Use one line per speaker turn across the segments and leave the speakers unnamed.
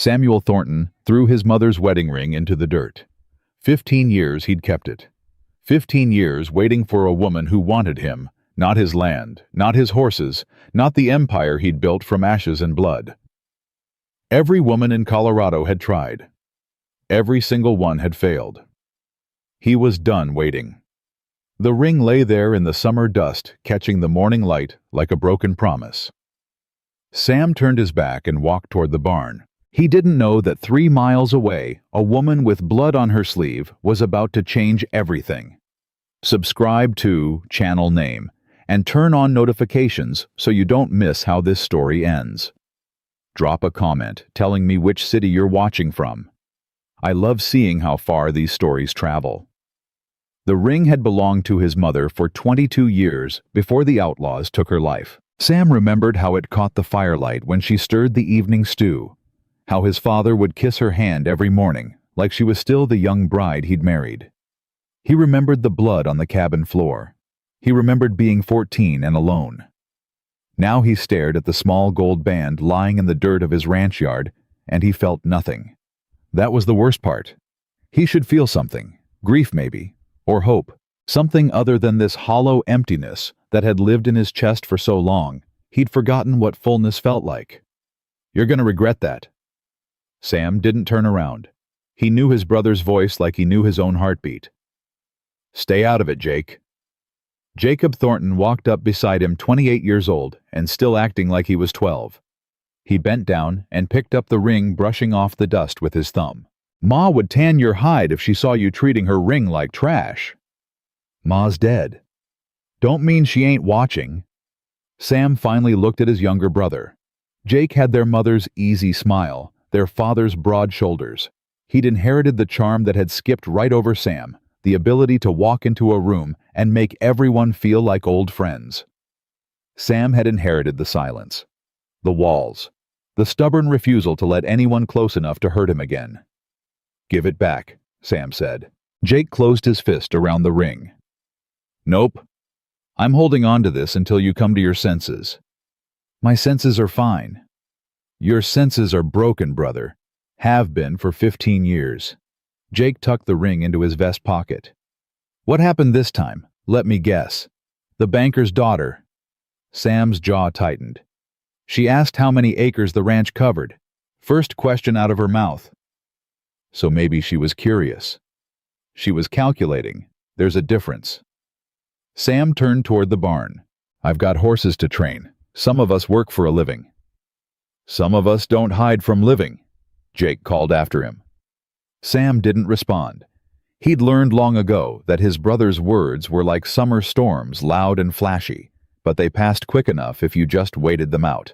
Samuel Thornton threw his mother's wedding ring into the dirt. 15 years he'd kept it. 15 years waiting for a woman who wanted him, not his land, not his horses, not the empire he'd built from ashes and blood. Every woman in Colorado had tried. Every single one had failed. He was done waiting. The ring lay there in the summer dust, catching the morning light like a broken promise. Sam turned his back and walked toward the barn. He didn't know that 3 miles away, a woman with blood on her sleeve was about to change everything. Subscribe to channel name and turn on notifications so you don't miss how this story ends. Drop a comment telling me which city you're watching from. I love seeing how far these stories travel. The ring had belonged to his mother for 22 years before the outlaws took her life. Sam remembered how it caught the firelight when she stirred the evening stew, how his father would kiss her hand every morning, like she was still the young bride he'd married. He remembered the blood on the cabin floor. He remembered being 14 and alone. Now he stared at the small gold band lying in the dirt of his ranch yard, and he felt nothing. That was the worst part. He should feel something, grief maybe, or hope, something other than this hollow emptiness that had lived in his chest for so long. He'd forgotten what fullness felt like. "You're gonna regret that." Sam didn't turn around. He knew his brother's voice like he knew his own heartbeat. "Stay out of it, Jake." Jacob Thornton walked up beside him, 28 years old, and still acting like he was 12. He bent down and picked up the ring, brushing off the dust with his thumb. "Ma would tan your hide if she saw you treating her ring like trash." "Ma's dead." "Don't mean she ain't watching." Sam finally looked at his younger brother. Jake had their mother's easy smile, their father's broad shoulders. He'd inherited the charm that had skipped right over Sam, the ability to walk into a room and make everyone feel like old friends. Sam had inherited the silence, the walls, the stubborn refusal to let anyone close enough to hurt him again. "Give it back," Sam said. Jake closed his fist around the ring. "Nope. I'm holding on to this until you come to your senses." "My senses are fine." "Your senses are broken, brother. Have been for 15 years. Jake tucked the ring into his vest pocket. "What happened this time? Let me guess. The banker's daughter." Sam's jaw tightened. "She asked how many acres the ranch covered. First question out of her mouth." So maybe she was curious. She was calculating. There's a difference. Sam turned toward the barn. "I've got horses to train. Some of us work for a living." "Some of us don't hide from living," Jake called after him. Sam didn't respond. He'd learned long ago that his brother's words were like summer storms, loud and flashy, but they passed quick enough if you just waited them out.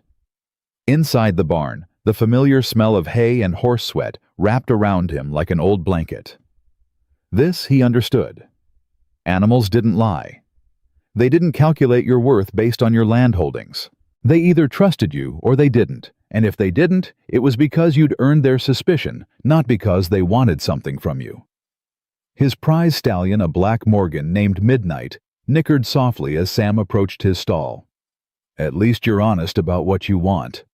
Inside the barn, the familiar smell of hay and horse sweat wrapped around him like an old blanket. This he understood. Animals didn't lie. They didn't calculate your worth based on your land holdings. They either trusted you or they didn't, and if they didn't, it was because you'd earned their suspicion, not because they wanted something from you. His prize stallion, a black Morgan named Midnight, nickered softly as Sam approached his stall. "At least you're honest about what you want,"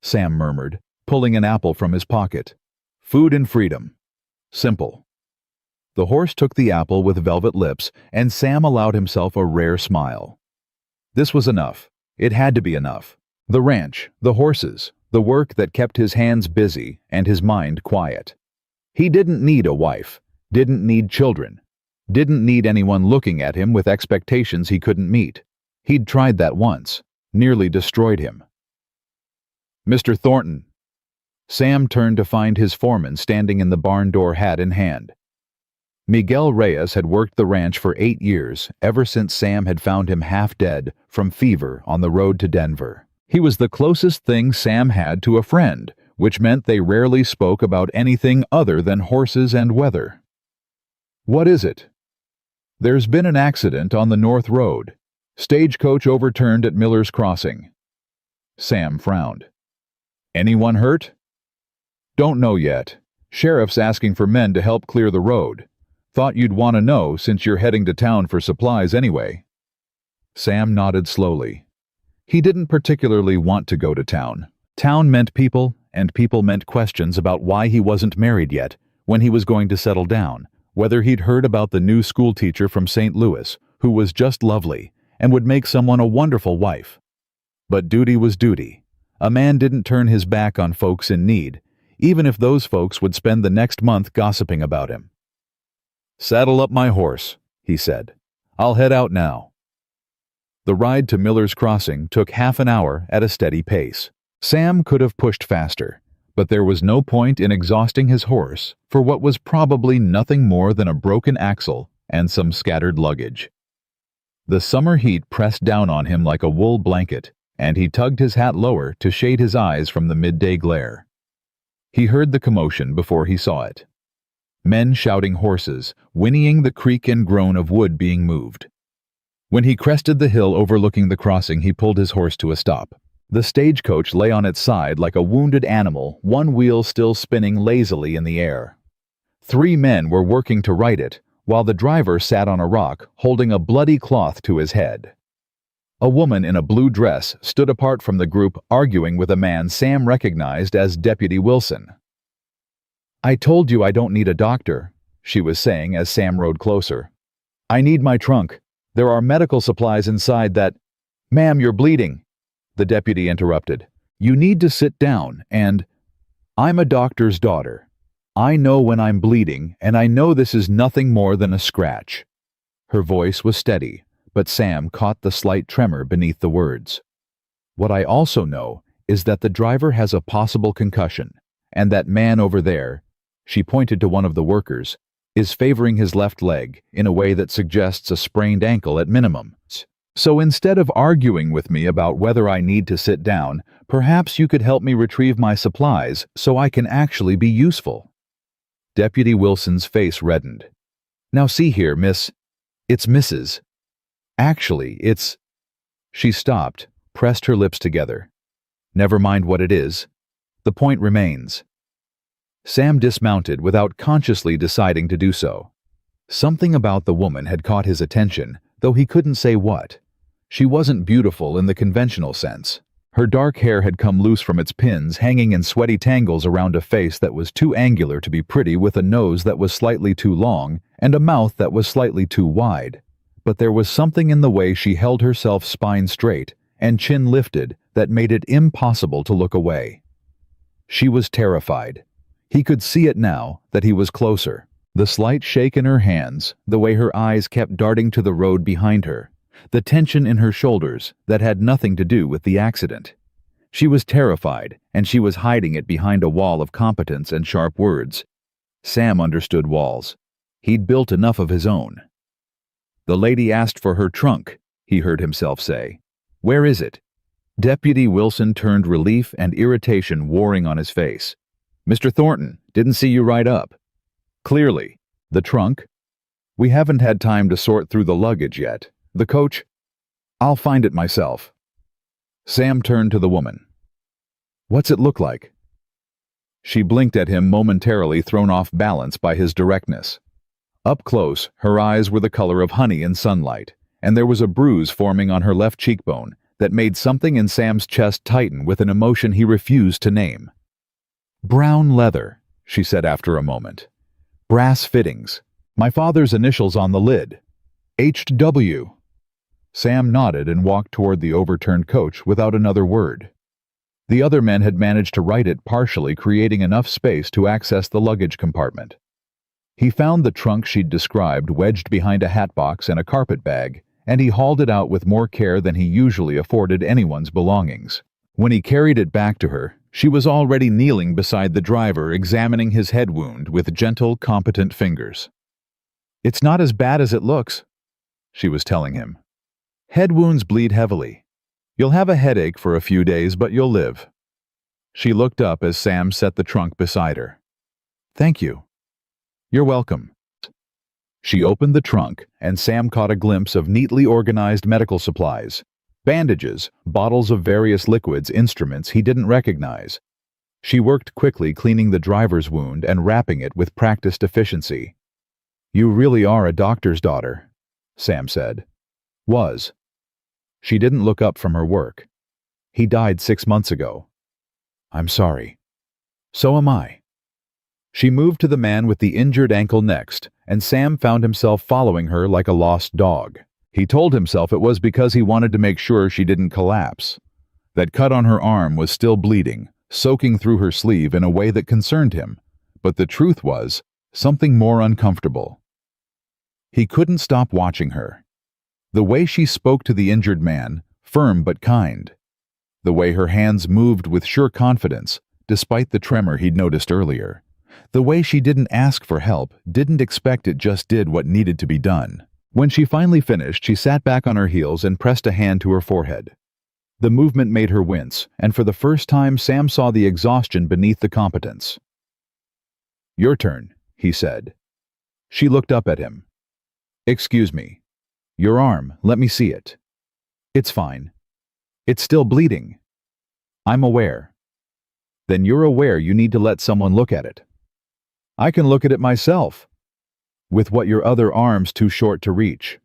Sam murmured, pulling an apple from his pocket. "Food and freedom. Simple." The horse took the apple with velvet lips, and Sam allowed himself a rare smile. This was enough. It had to be enough. The ranch, the horses, the work that kept his hands busy and his mind quiet. He didn't need a wife, didn't need children, didn't need anyone looking at him with expectations he couldn't meet. He'd tried that once, nearly destroyed him. "Mr. Thornton." Sam turned to find his foreman standing in the barn door, hat in hand. Miguel Reyes had worked the ranch for 8 years, ever since Sam had found him half dead from fever on the road to Denver. He was the closest thing Sam had to a friend, which meant they rarely spoke about anything other than horses and weather. "What is it?" "There's been an accident on the North Road. Stagecoach overturned at Miller's Crossing." Sam frowned. "Anyone hurt?" "Don't know yet. Sheriff's asking for men to help clear the road. Thought you'd want to know since you're heading to town for supplies anyway." Sam nodded slowly. He didn't particularly want to go to town. Town meant people and people meant questions about why he wasn't married yet, when he was going to settle down, whether he'd heard about the new school teacher from St. Louis, who was just lovely and would make someone a wonderful wife. But duty was duty. A man didn't turn his back on folks in need, even if those folks would spend the next month gossiping about him. "Saddle up my horse," he said. "I'll head out now." The ride to Miller's Crossing took half an hour at a steady pace. Sam could have pushed faster, but there was no point in exhausting his horse for what was probably nothing more than a broken axle and some scattered luggage. The summer heat pressed down on him like a wool blanket, and he tugged his hat lower to shade his eyes from the midday glare. He heard the commotion before he saw it. Men shouting, horses, whinnying, the creak and groan of wood being moved. When he crested the hill overlooking the crossing, he pulled his horse to a stop. The stagecoach lay on its side like a wounded animal, one wheel still spinning lazily in the air. 3 men were working to right it, while the driver sat on a rock, holding a bloody cloth to his head. A woman in a blue dress stood apart from the group, arguing with a man Sam recognized as Deputy Wilson. "I told you I don't need a doctor," she was saying as Sam rode closer. "I need my trunk. There are medical supplies inside that—" "Ma'am, you're bleeding," the deputy interrupted. "You need to sit down and—" "I'm a doctor's daughter. I know when I'm bleeding, and I know this is nothing more than a scratch." Her voice was steady, but Sam caught the slight tremor beneath the words. "What I also know is that the driver has a possible concussion, and that man over there," she pointed to one of the workers, "is favoring his left leg in a way that suggests a sprained ankle at minimum. So instead of arguing with me about whether I need to sit down, perhaps you could help me retrieve my supplies so I can actually be useful." Deputy Wilson's face reddened. "Now see here, Miss. It's Mrs. Actually, it's—" She stopped, pressed her lips together. "Never mind what it is. The point remains." Sam dismounted without consciously deciding to do so. Something about the woman had caught his attention, though he couldn't say what. She wasn't beautiful in the conventional sense. Her dark hair had come loose from its pins, hanging in sweaty tangles around a face that was too angular to be pretty, with a nose that was slightly too long and a mouth that was slightly too wide. But there was something in the way she held herself spine straight and chin lifted that made it impossible to look away. She was terrified. He could see it now that he was closer. The slight shake in her hands, the way her eyes kept darting to the road behind her, the tension in her shoulders that had nothing to do with the accident. She was terrified, and she was hiding it behind a wall of competence and sharp words. Sam understood walls. He'd built enough of his own. "The lady asked for her trunk," he heard himself say. "Where is it?" Deputy Wilson turned, relief and irritation warring on his face. "Mr. Thornton, didn't see you ride up." "Clearly. The trunk?" "We haven't had time to sort through the luggage yet. The coach—" "I'll find it myself." Sam turned to the woman. "What's it look like?" She blinked at him, momentarily thrown off balance by his directness. Up close, her eyes were the color of honey in sunlight, and there was a bruise forming on her left cheekbone that made something in Sam's chest tighten with an emotion he refused to name. "Brown leather," she said after a moment. "Brass fittings. My father's initials on the lid. H.W." Sam nodded and walked toward the overturned coach without another word. The other men had managed to right it partially, creating enough space to access the luggage compartment. He found the trunk she'd described wedged behind a hatbox and a carpet bag, and he hauled it out with more care than he usually afforded anyone's belongings. When he carried it back to her, she was already kneeling beside the driver, examining his head wound with gentle, competent fingers. "It's not as bad as it looks," she was telling him. "Head wounds bleed heavily. You'll have a headache for a few days, but you'll live." She looked up as Sam set the trunk beside her. "Thank you." "You're welcome." She opened the trunk, and Sam caught a glimpse of neatly organized medical supplies. Bandages, bottles of various liquids, instruments he didn't recognize. She worked quickly, cleaning the driver's wound and wrapping it with practiced efficiency. "You really are a doctor's daughter," Sam said. "Was." She didn't look up from her work. "He died 6 months ago." "I'm sorry." So am I. She moved to the man with the injured ankle next, and Sam found himself following her like a lost dog. He told himself it was because he wanted to make sure she didn't collapse. That cut on her arm was still bleeding, soaking through her sleeve in a way that concerned him, but the truth was something more uncomfortable. He couldn't stop watching her. The way she spoke to the injured man, firm but kind. The way her hands moved with sure confidence, despite the tremor he'd noticed earlier. The way she didn't ask for help, didn't expect it, just did what needed to be done. When she finally finished, she sat back on her heels and pressed a hand to her forehead. The movement made her wince, and for the first time Sam saw the exhaustion beneath the competence. "Your turn," he said. She looked up at him. "Excuse me. Your arm, let me see it." "It's fine. It's still bleeding." "I'm aware." "Then you're aware you need to let someone look at it." "I can look at it myself." "With what your other arm's too short to reach."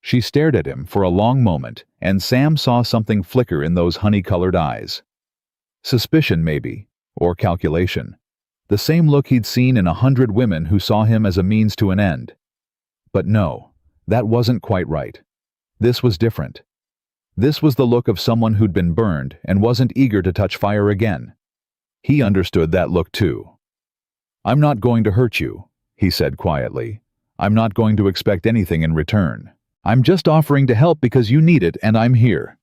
She stared at him for a long moment, and Sam saw something flicker in those honey-colored eyes. Suspicion, maybe, or calculation. The same look he'd seen in 100 women who saw him as a means to an end. But no, that wasn't quite right. This was different. This was the look of someone who'd been burned and wasn't eager to touch fire again. He understood that look too. "I'm not going to hurt you," he said quietly. "I'm not going to expect anything in return. I'm just offering to help because you need it, and I'm here."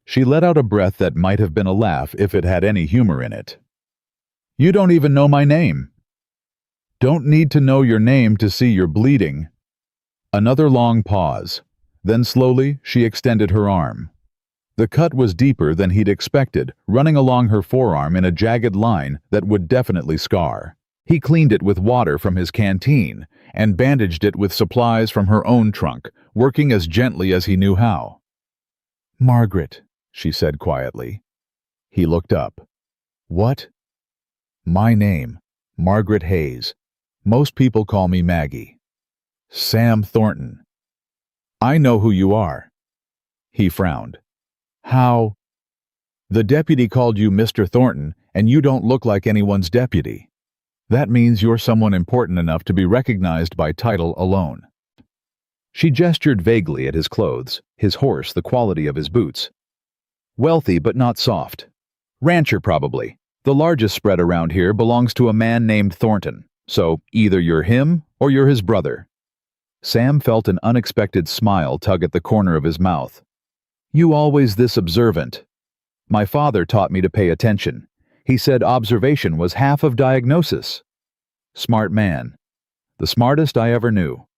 She let out a breath that might have been a laugh if it had any humor in it. "You don't even know my name." "Don't need to know your name to see you're bleeding." Another long pause. Then slowly she extended her arm. The cut was deeper than he'd expected, running along her forearm in a jagged line that would definitely scar. He cleaned it with water from his canteen and bandaged it with supplies from her own trunk, working as gently as he knew how. "Margaret," she said quietly. He looked up. "What?" "My name, Margaret Hayes. Most people call me Maggie." "Sam Thornton." "I know who you are." He frowned. "How?" "The deputy called you Mr. Thornton, and you don't look like anyone's deputy. That means you're someone important enough to be recognized by title alone." She gestured vaguely at his clothes, his horse, the quality of his boots. "Wealthy but not soft. Rancher probably. The largest spread around here belongs to a man named Thornton, so either you're him or you're his brother." Sam felt an unexpected smile tug at the corner of his mouth. "You always this observant." "My father taught me to pay attention. He said observation was half of diagnosis." "Smart man. The smartest I ever knew."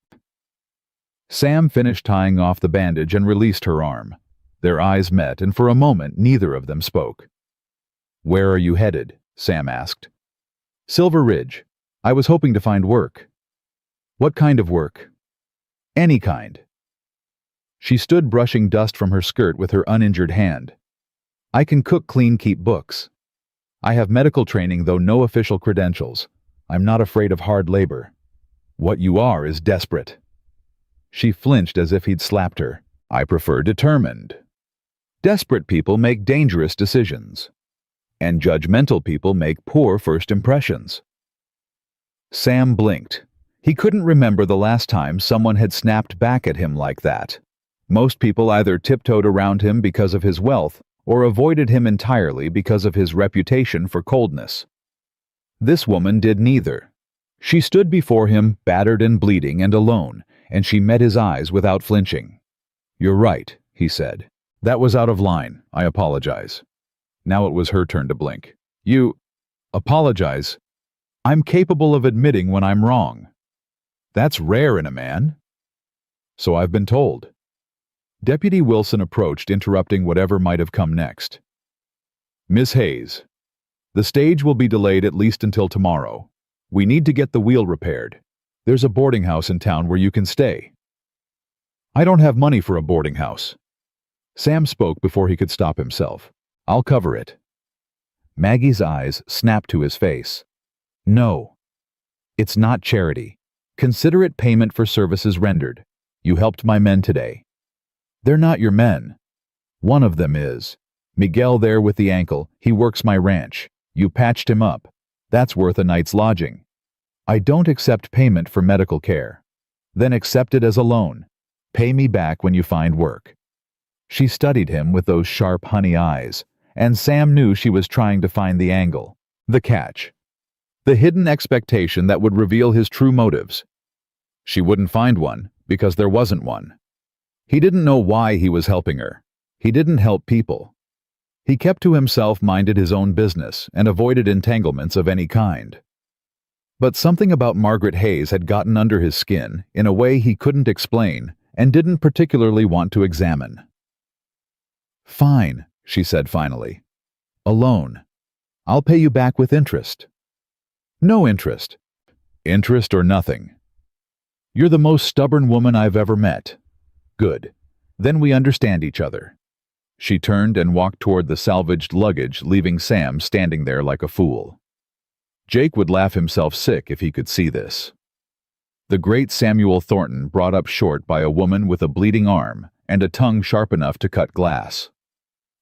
Sam finished tying off the bandage and released her arm. Their eyes met, and for a moment neither of them spoke. "Where are you headed?" Sam asked. "Silver Ridge. I was hoping to find work." "What kind of work?" "Any kind." She stood brushing dust from her skirt with her uninjured hand. "I can cook, clean, keep books. I have medical training, though no official credentials. I'm not afraid of hard labor." "What you are is desperate." She flinched as if he'd slapped her. "I prefer determined." Desperate people make dangerous decisions. And judgmental people make poor first impressions. Sam blinked. He couldn't remember the last time someone had snapped back at him like that. Most people either tiptoed around him because of his wealth or avoided him entirely because of his reputation for coldness. This woman did neither. She stood before him, battered and bleeding and alone, and she met his eyes without flinching. "You're right," he said. "That was out of line. I apologize." Now it was her turn to blink. "You apologize? I'm capable of admitting when I'm wrong." "That's rare in a man." "So I've been told." Deputy Wilson approached, interrupting whatever might have come next. "Miss Hayes, the stage will be delayed at least until tomorrow. We need to get the wheel repaired. There's a boarding house in town where you can stay." "I don't have money for a boarding house." Sam spoke before he could stop himself. "I'll cover it." Maggie's eyes snapped to his face. "No. It's not charity. Consider it payment for services rendered. You helped my men today." "They're not your men." "One of them is. Miguel there with the ankle. He works my ranch. You patched him up. That's worth a night's lodging. I don't accept payment for medical care. Then accept it as a loan. Pay me back when you find work. She studied him with those sharp honey eyes, and Sam knew she was trying to find the angle, the catch, the hidden expectation that would reveal his true motives. She wouldn't find one, because there wasn't one. He didn't know why he was helping her. He didn't help people. He kept to himself, minded his own business, and avoided entanglements of any kind. But something about Margaret Hayes had gotten under his skin in a way he couldn't explain and didn't particularly want to examine. Fine, she said finally. A loan. I'll pay you back with interest. No interest. Interest or nothing. You're the most stubborn woman I've ever met. Good. Then we understand each other. She turned and walked toward the salvaged luggage, leaving Sam standing there like a fool. Jake would laugh himself sick if he could see this. The great Samuel Thornton, brought up short by a woman with a bleeding arm and a tongue sharp enough to cut glass.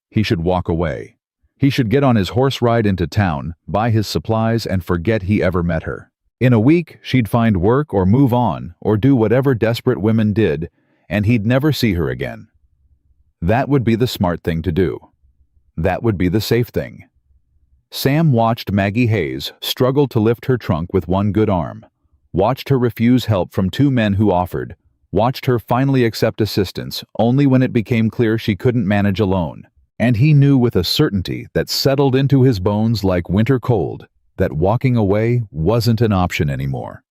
He should walk away. He should get on his horse ride into town, buy his supplies, and forget he ever met her. In a week, she'd find work or move on or do whatever desperate women did, and he'd never see her again. That would be the smart thing to do. That would be the safe thing. Sam watched Maggie Hayes struggle to lift her trunk with one good arm, watched her refuse help from two men who offered, watched her finally accept assistance only when it became clear she couldn't manage alone. And he knew with a certainty that settled into his bones like winter cold that walking away wasn't an option anymore.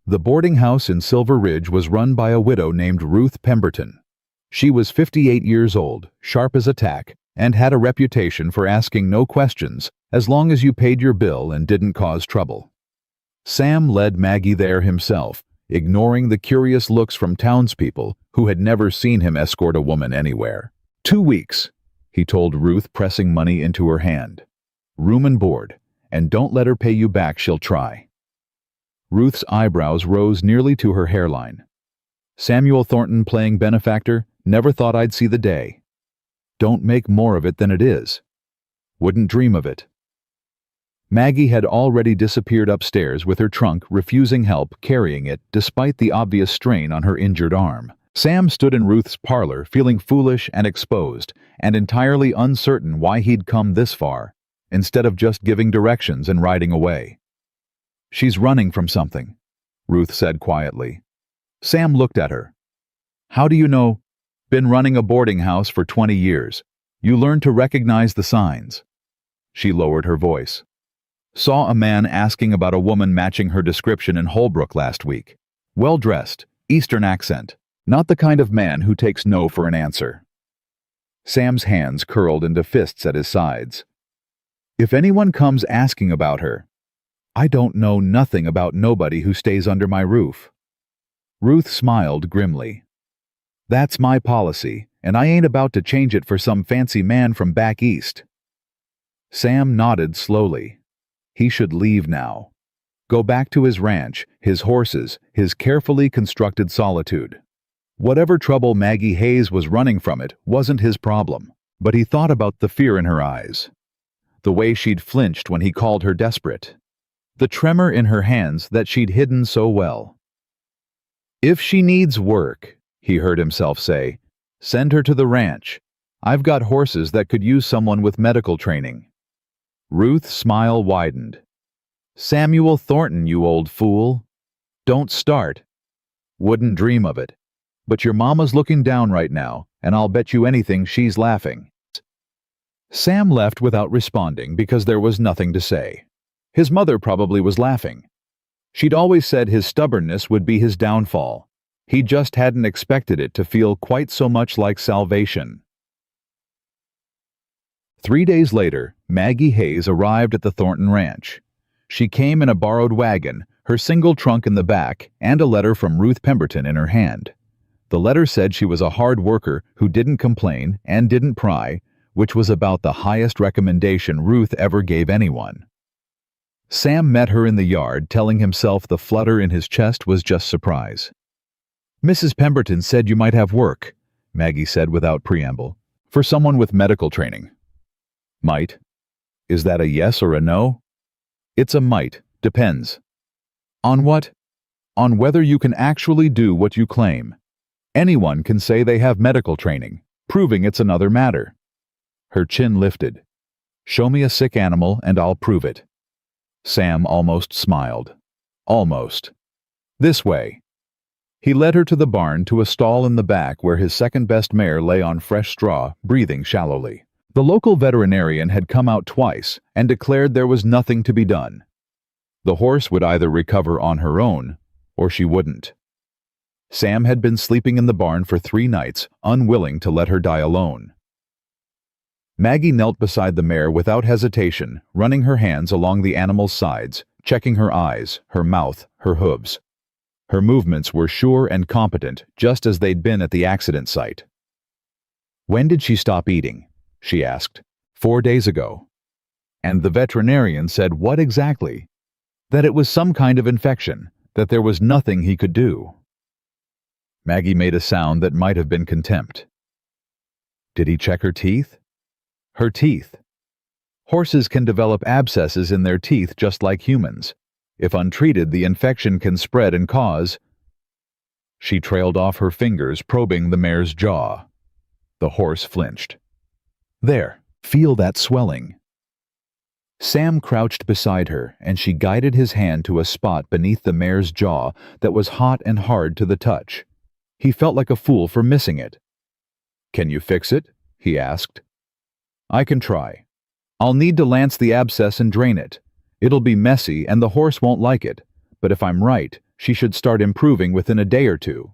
The boarding house in Silver Ridge was run by a widow named Ruth Pemberton. She was 58 years old, sharp as a tack, and had a reputation for asking no questions as long as you paid your bill and didn't cause trouble. Sam led Maggie there himself, ignoring the curious looks from townspeople who had never seen him escort a woman anywhere. 2 weeks, he told Ruth, pressing money into her hand. Room and board, and don't let her pay you back, she'll try. Ruth's eyebrows rose nearly to her hairline. Samuel Thornton playing benefactor? Never thought I'd see the day. Don't make more of it than it is. Wouldn't dream of it. Maggie had already disappeared upstairs with her trunk, refusing help carrying it despite the obvious strain on her injured arm. Sam stood in Ruth's parlor, feeling foolish and exposed, and entirely uncertain why he'd come this far, instead of just giving directions and riding away. She's running from something, Ruth said quietly. Sam looked at her. How do you know? Been running a boarding house for 20 years. You learn to recognize the signs. She lowered her voice. Saw a man asking about a woman matching her description in Holbrook last week. Well-dressed, Eastern accent. Not the kind of man who takes no for an answer. Sam's hands curled into fists at his sides. If anyone comes asking about her, I don't know nothing about nobody who stays under my roof. Ruth smiled grimly. That's my policy, and I ain't about to change it for some fancy man from back east. Sam nodded slowly. He should leave now. Go back to his ranch, his horses, his carefully constructed solitude. Whatever trouble Maggie Hayes was running from it wasn't his problem, but he thought about the fear in her eyes. The way she'd flinched when he called her desperate. The tremor in her hands that she'd hidden so well. If she needs work, he heard himself say, send her to the ranch. I've got horses that could use someone with medical training. Ruth's smile widened. Samuel Thornton, you old fool. Don't start. Wouldn't dream of it. But your mama's looking down right now, and I'll bet you anything she's laughing. Sam left without responding because there was nothing to say. His mother probably was laughing. She'd always said his stubbornness would be his downfall. He just hadn't expected it to feel quite so much like salvation. 3 days later, Maggie Hayes arrived at the Thornton Ranch. She came in a borrowed wagon, her single trunk in the back, and a letter from Ruth Pemberton in her hand. The letter said she was a hard worker who didn't complain and didn't pry, which was about the highest recommendation Ruth ever gave anyone. Sam met her in the yard, telling himself the flutter in his chest was just surprise. Mrs. Pemberton said you might have work, Maggie said without preamble, for someone with medical training. Might. Is that a yes or a no? It's a might. Depends. On what? On whether you can actually do what you claim. Anyone can say they have medical training. Proving it's another matter. Her chin lifted. Show me a sick animal and I'll prove it. Sam almost smiled. Almost. This way. He led her to the barn, to a stall in the back where his second-best mare lay on fresh straw, breathing shallowly. The local veterinarian had come out twice and declared there was nothing to be done. The horse would either recover on her own, or she wouldn't. Sam had been sleeping in the barn for 3 nights, unwilling to let her die alone. Maggie knelt beside the mare without hesitation, running her hands along the animal's sides, checking her eyes, her mouth, her hooves. Her movements were sure and competent, just as they'd been at the accident site. When did she stop eating? She asked. 4 days ago. And the veterinarian said what exactly? That it was some kind of infection, that there was nothing he could do. Maggie made a sound that might have been contempt. Did he check her teeth? Her teeth. Horses can develop abscesses in their teeth just like humans. If untreated, the infection can spread and cause... She trailed off her fingers, probing the mare's jaw. The horse flinched. There, feel that swelling. Sam crouched beside her, and she guided his hand to a spot beneath the mare's jaw that was hot and hard to the touch. He felt like a fool for missing it. Can you fix it? He asked. I can try. I'll need to lance the abscess and drain it. It'll be messy and the horse won't like it, but if I'm right, she should start improving within a day or 2.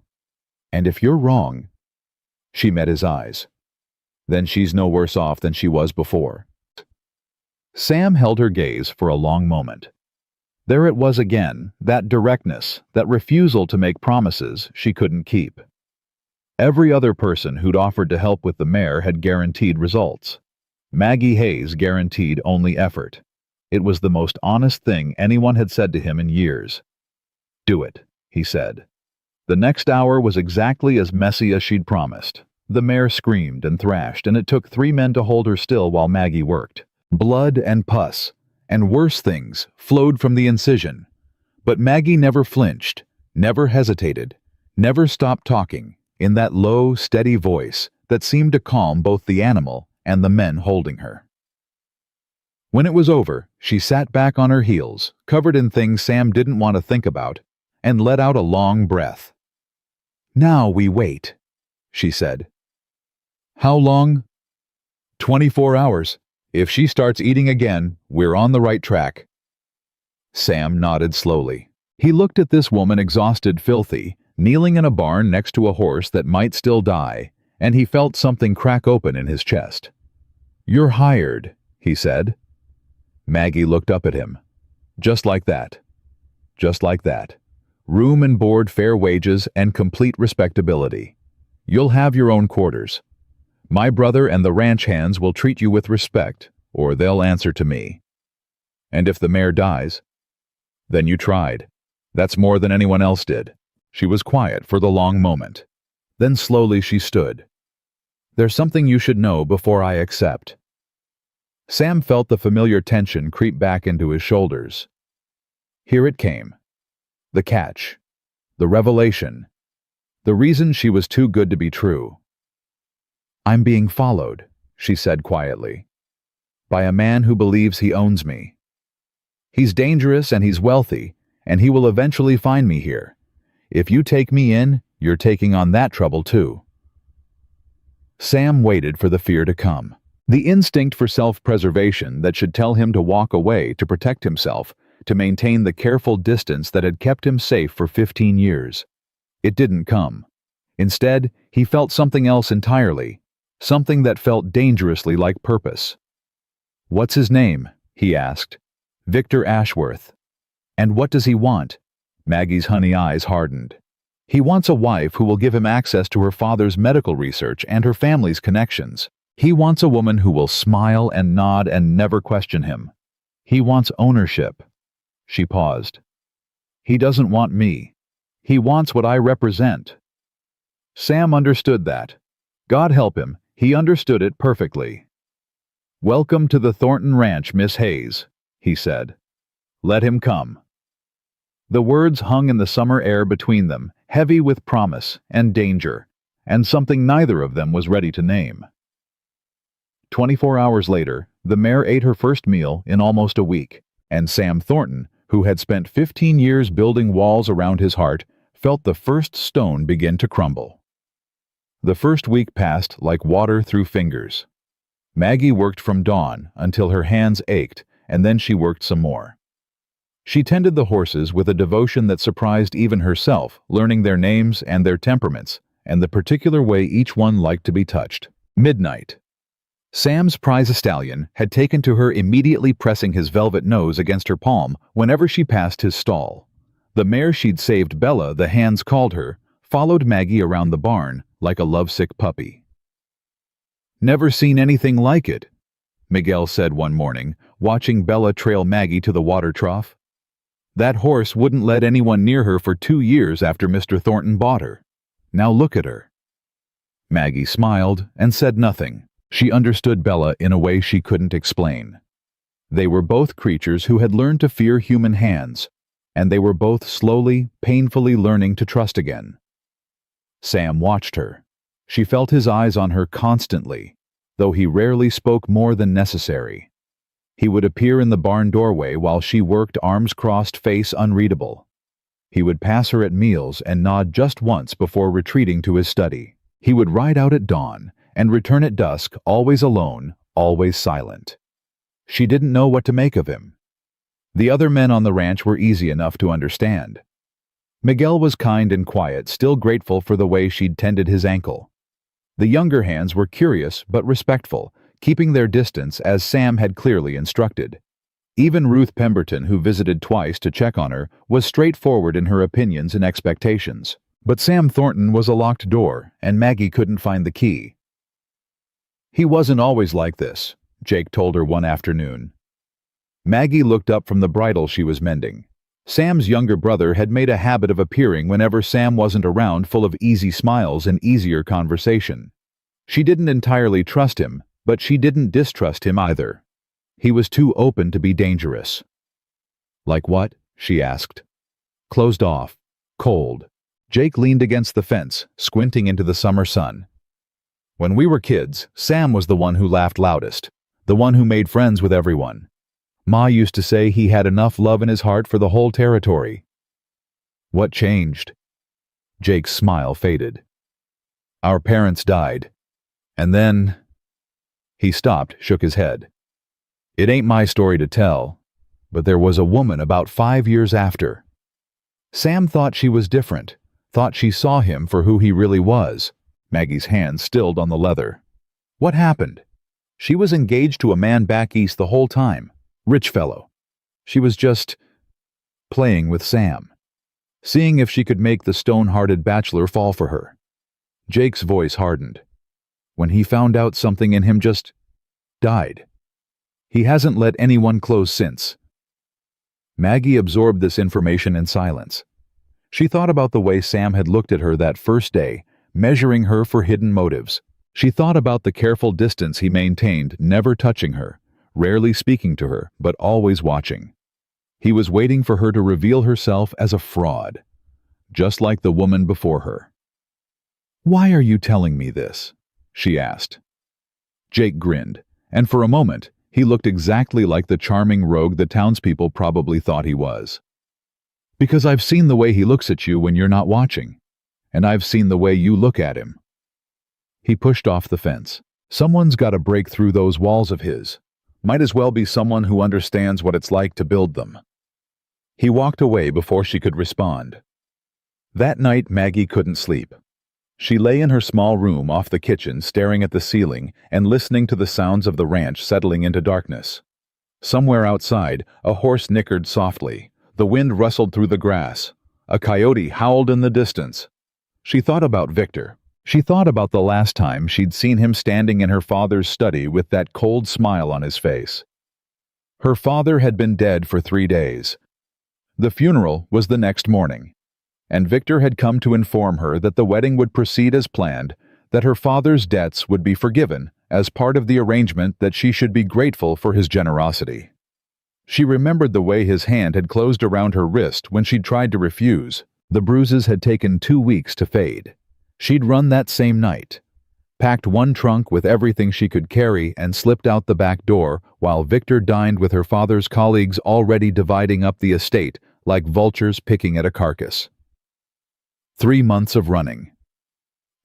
And if you're wrong... She met his eyes. Then she's no worse off than she was before. Sam held her gaze for a long moment. There it was again, that directness, that refusal to make promises she couldn't keep. Every other person who'd offered to help with the mare had guaranteed results. Maggie Hayes guaranteed only effort. It was the most honest thing anyone had said to him in years. Do it, he said. The next hour was exactly as messy as she'd promised. The mare screamed and thrashed, and it took 3 men to hold her still while Maggie worked. Blood and pus, and worse things, flowed from the incision. But Maggie never flinched, never hesitated, never stopped talking, in that low, steady voice that seemed to calm both the animal and the men holding her. When it was over, she sat back on her heels, covered in things Sam didn't want to think about, and let out a long breath. Now we wait, she said. How long? 24 hours. If she starts eating again, we're on the right track. Sam nodded slowly. He looked at this woman, exhausted, filthy, kneeling in a barn next to a horse that might still die, and he felt something crack open in his chest. You're hired, he said. Maggie looked up at him. Just like that. Just like that. Room and board, fair wages, and complete respectability. You'll have your own quarters. My brother and the ranch hands will treat you with respect, or they'll answer to me. And if the mare dies, then you tried. That's more than anyone else did. She was quiet for the long moment. Then slowly she stood. There's something you should know before I accept. Sam felt the familiar tension creep back into his shoulders. Here it came. The catch. The revelation. The reason she was too good to be true. I'm being followed, she said quietly. By a man who believes he owns me. He's dangerous and he's wealthy, and he will eventually find me here. If you take me in, you're taking on that trouble too. Sam waited for the fear to come. The instinct for self-preservation that should tell him to walk away to protect himself, to maintain the careful distance that had kept him safe for 15 years. It didn't come. Instead, he felt something else entirely, something that felt dangerously like purpose. What's his name? He asked. Victor Ashworth. And what does he want? Maggie's honey eyes hardened. He wants a wife who will give him access to her father's medical research and her family's connections. He wants a woman who will smile and nod and never question him. He wants ownership. She paused. He doesn't want me. He wants what I represent. Sam understood that. God help him, he understood it perfectly. "Welcome to the Thornton Ranch, Miss Hayes," he said. "Let him come." The words hung in the summer air between them, heavy with promise and danger, and something neither of them was ready to name. 24 hours later, the mare ate her first meal in almost a week, and Sam Thornton, who had spent 15 years building walls around his heart, felt the first stone begin to crumble. The first week passed like water through fingers. Maggie worked from dawn until her hands ached, and then she worked some more. She tended the horses with a devotion that surprised even herself, learning their names and their temperaments, and the particular way each one liked to be touched. Midnight. Sam's prize stallion had taken to her, immediately pressing his velvet nose against her palm whenever she passed his stall. The mare she'd saved, Bella, the hands called her, followed Maggie around the barn like a lovesick puppy. "Never seen anything like it," Miguel said one morning, watching Bella trail Maggie to the water trough. "That horse wouldn't let anyone near her for 2 years after Mr. Thornton bought her. Now look at her." Maggie smiled and said nothing. She understood Bella in a way she couldn't explain. They were both creatures who had learned to fear human hands, and they were both slowly, painfully learning to trust again. Sam watched her. She felt his eyes on her constantly, though he rarely spoke more than necessary. He would appear in the barn doorway while she worked, arms crossed, face unreadable. He would pass her at meals and nod just once before retreating to his study. He would ride out at dawn and return at dusk, always alone, always silent. She didn't know what to make of him. The other men on the ranch were easy enough to understand. Miguel was kind and quiet, still grateful for the way she'd tended his ankle. The younger hands were curious but respectful, keeping their distance as Sam had clearly instructed. Even Ruth Pemberton, who visited twice to check on her, was straightforward in her opinions and expectations. But Sam Thornton was a locked door, and Maggie couldn't find the key. "He wasn't always like this," Jake told her one afternoon. Maggie looked up from the bridle she was mending. Sam's younger brother had made a habit of appearing whenever Sam wasn't around, full of easy smiles and easier conversation. She didn't entirely trust him, but she didn't distrust him either. He was too open to be dangerous. "Like what?" she asked. "Closed off. Cold." Jake leaned against the fence, squinting into the summer sun. "When we were kids, Sam was the one who laughed loudest, the one who made friends with everyone. Ma used to say he had enough love in his heart for the whole territory." "What changed?" Jake's smile faded. "Our parents died. And then—" He stopped, shook his head. "It ain't my story to tell, but there was a woman about 5 years after." Sam thought she was different, thought she saw him for who he really was. Maggie's hand stilled on the leather. "What happened?" "She was engaged to a man back east the whole time. Rich fellow. She was just playing with Sam, seeing if she could make the stone-hearted bachelor fall for her." Jake's voice hardened. "When he found out, something in him just died. He hasn't let anyone close since." Maggie absorbed this information in silence. She thought about the way Sam had looked at her that first day, measuring her for hidden motives. She thought about the careful distance he maintained, never touching her, rarely speaking to her, but always watching. He was waiting for her to reveal herself as a fraud, just like the woman before her. "Why are you telling me this?" she asked. Jake grinned, and for a moment, he looked exactly like the charming rogue the townspeople probably thought he was. "Because I've seen the way he looks at you when you're not watching, and I've seen the way you look at him." He pushed off the fence. "Someone's got to break through those walls of his. Might as well be someone who understands what it's like to build them." He walked away before she could respond. That night, Maggie couldn't sleep. She lay in her small room off the kitchen, staring at the ceiling and listening to the sounds of the ranch settling into darkness. Somewhere outside, a horse nickered softly. The wind rustled through the grass. A coyote howled in the distance. She thought about Victor. She thought about the last time she'd seen him standing in her father's study with that cold smile on his face. Her father had been dead for 3 days. The funeral was the next morning, and Victor had come to inform her that the wedding would proceed as planned, that her father's debts would be forgiven, as part of the arrangement that she should be grateful for his generosity. She remembered the way his hand had closed around her wrist when she'd tried to refuse. The bruises had taken 2 weeks to fade. She'd run that same night, packed one trunk with everything she could carry, and slipped out the back door while Victor dined with her father's colleagues, already dividing up the estate like vultures picking at a carcass. 3 months of running.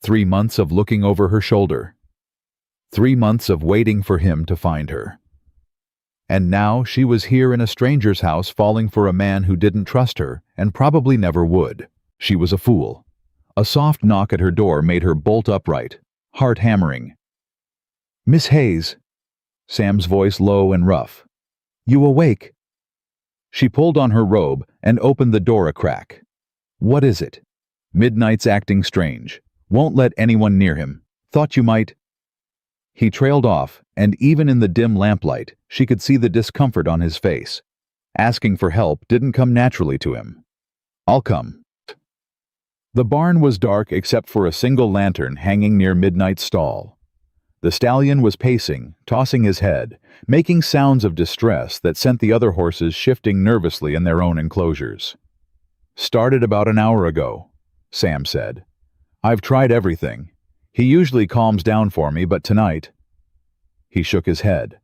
3 months of looking over her shoulder. 3 months of waiting for him to find her. And now she was here in a stranger's house, falling for a man who didn't trust her and probably never would. She was a fool. A soft knock at her door made her bolt upright, heart hammering. "Miss Hayes," Sam's voice low and rough. "You awake?" She pulled on her robe and opened the door a crack. "What is it?" "Midnight's acting strange. Won't let anyone near him. Thought you might—" He trailed off, and even in the dim lamplight, she could see the discomfort on his face. Asking for help didn't come naturally to him. "I'll come." The barn was dark except for a single lantern hanging near Midnight's stall. The stallion was pacing, tossing his head, making sounds of distress that sent the other horses shifting nervously in their own enclosures. "Started about an hour ago," Sam said. "I've tried everything. He usually calms down for me, but tonight—" He shook his head.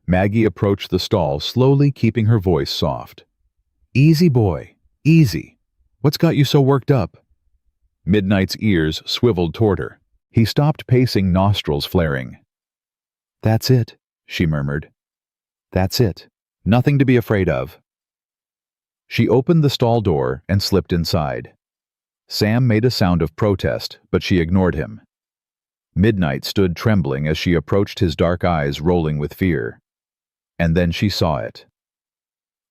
Maggie approached the stall, slowly, keeping her voice soft. "Easy, boy, easy. What's got you so worked up?" Midnight's ears swiveled toward her. He stopped pacing, nostrils flaring. "That's it," she murmured. "That's it. Nothing to be afraid of." She opened the stall door and slipped inside. Sam made a sound of protest, but she ignored him. Midnight stood trembling as she approached, his dark eyes rolling with fear. And then she saw it.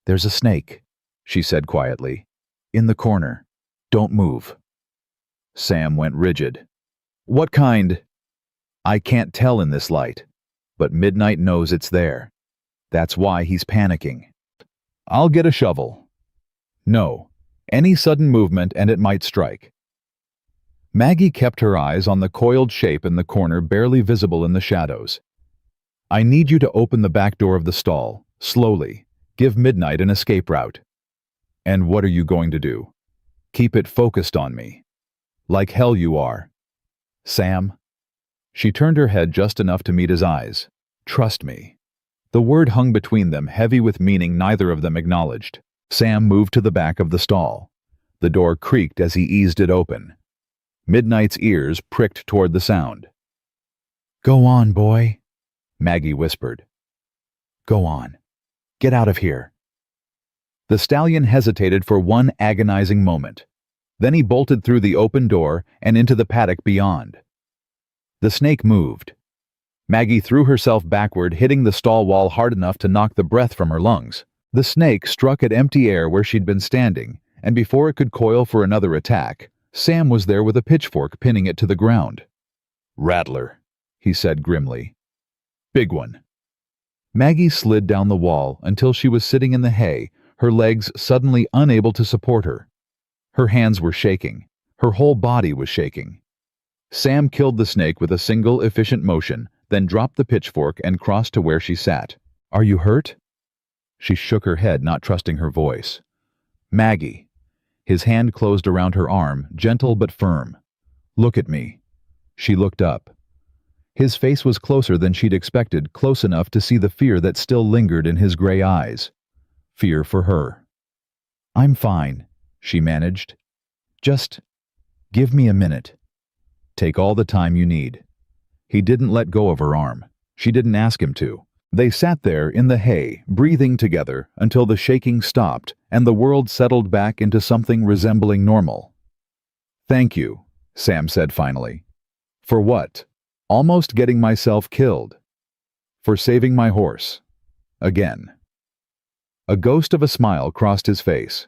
"There's a snake," she said quietly. "In the corner. Don't move." Sam went rigid. "What kind?" "I can't tell in this light, but Midnight knows it's there. That's why he's panicking." "I'll get a shovel." "No. Any sudden movement and it might strike." Maggie kept her eyes on the coiled shape in the corner, barely visible in the shadows. "I need you to open the back door of the stall, slowly. Give Midnight an escape route." "And what are you going to do?" "Keep it focused on me." "Like hell you are." "Sam." She turned her head just enough to meet his eyes. "Trust me." The word hung between them, heavy with meaning neither of them acknowledged. Sam moved to the back of the stall. The door creaked as he eased it open. Midnight's ears pricked toward the sound. "Go on, boy," Maggie whispered. "Go on. Get out of here." The stallion hesitated for one agonizing moment. Then he bolted through the open door and into the paddock beyond. The snake moved. Maggie threw herself backward, hitting the stall wall hard enough to knock the breath from her lungs. The snake struck at empty air where she'd been standing, and before it could coil for another attack, Sam was there with a pitchfork, pinning it to the ground. "Rattler," he said grimly. "Big one." Maggie slid down the wall until she was sitting in the hay, her legs suddenly unable to support her. Her hands were shaking. Her whole body was shaking. Sam killed the snake with a single efficient motion, then dropped the pitchfork and crossed to where she sat. "Are you hurt?" She shook her head, not trusting her voice. "Maggie." His hand closed around her arm, gentle but firm. "Look at me." She looked up. His face was closer than she'd expected, close enough to see the fear that still lingered in his gray eyes. Fear for her. "I'm fine," she managed. "Just give me a minute." "Take all the time you need." He didn't let go of her arm. She didn't ask him to. They sat there in the hay, breathing together until the shaking stopped and the world settled back into something resembling normal. "Thank you," Sam said finally. "For what?" "Almost getting myself killed." "For saving my horse." Again. A ghost of a smile crossed his face.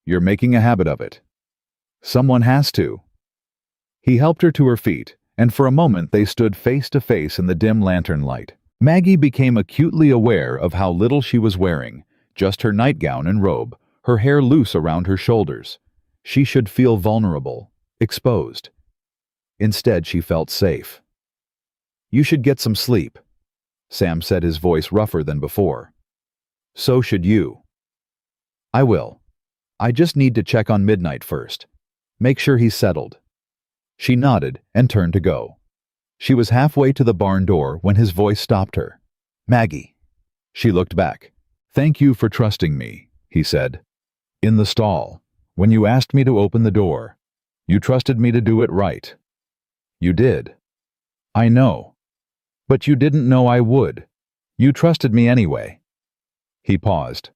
"You're making a habit of it." "Someone has to." He helped her to her feet, and for a moment they stood face to face in the dim lantern light. Maggie became acutely aware of how little she was wearing, just her nightgown and robe, her hair loose around her shoulders. She should feel vulnerable, exposed. Instead, she felt safe. You should get some sleep, Sam said, his voice rougher than before. So should you. I will. I just need to check on Midnight first. Make sure he's settled. She nodded and turned to go. She was halfway to the barn door when his voice stopped her. Maggie. She looked back. Thank you for trusting me, he said. In the stall, when you asked me to open the door, you trusted me to do it right. You did. I know. But you didn't know I would. You trusted me anyway. He paused.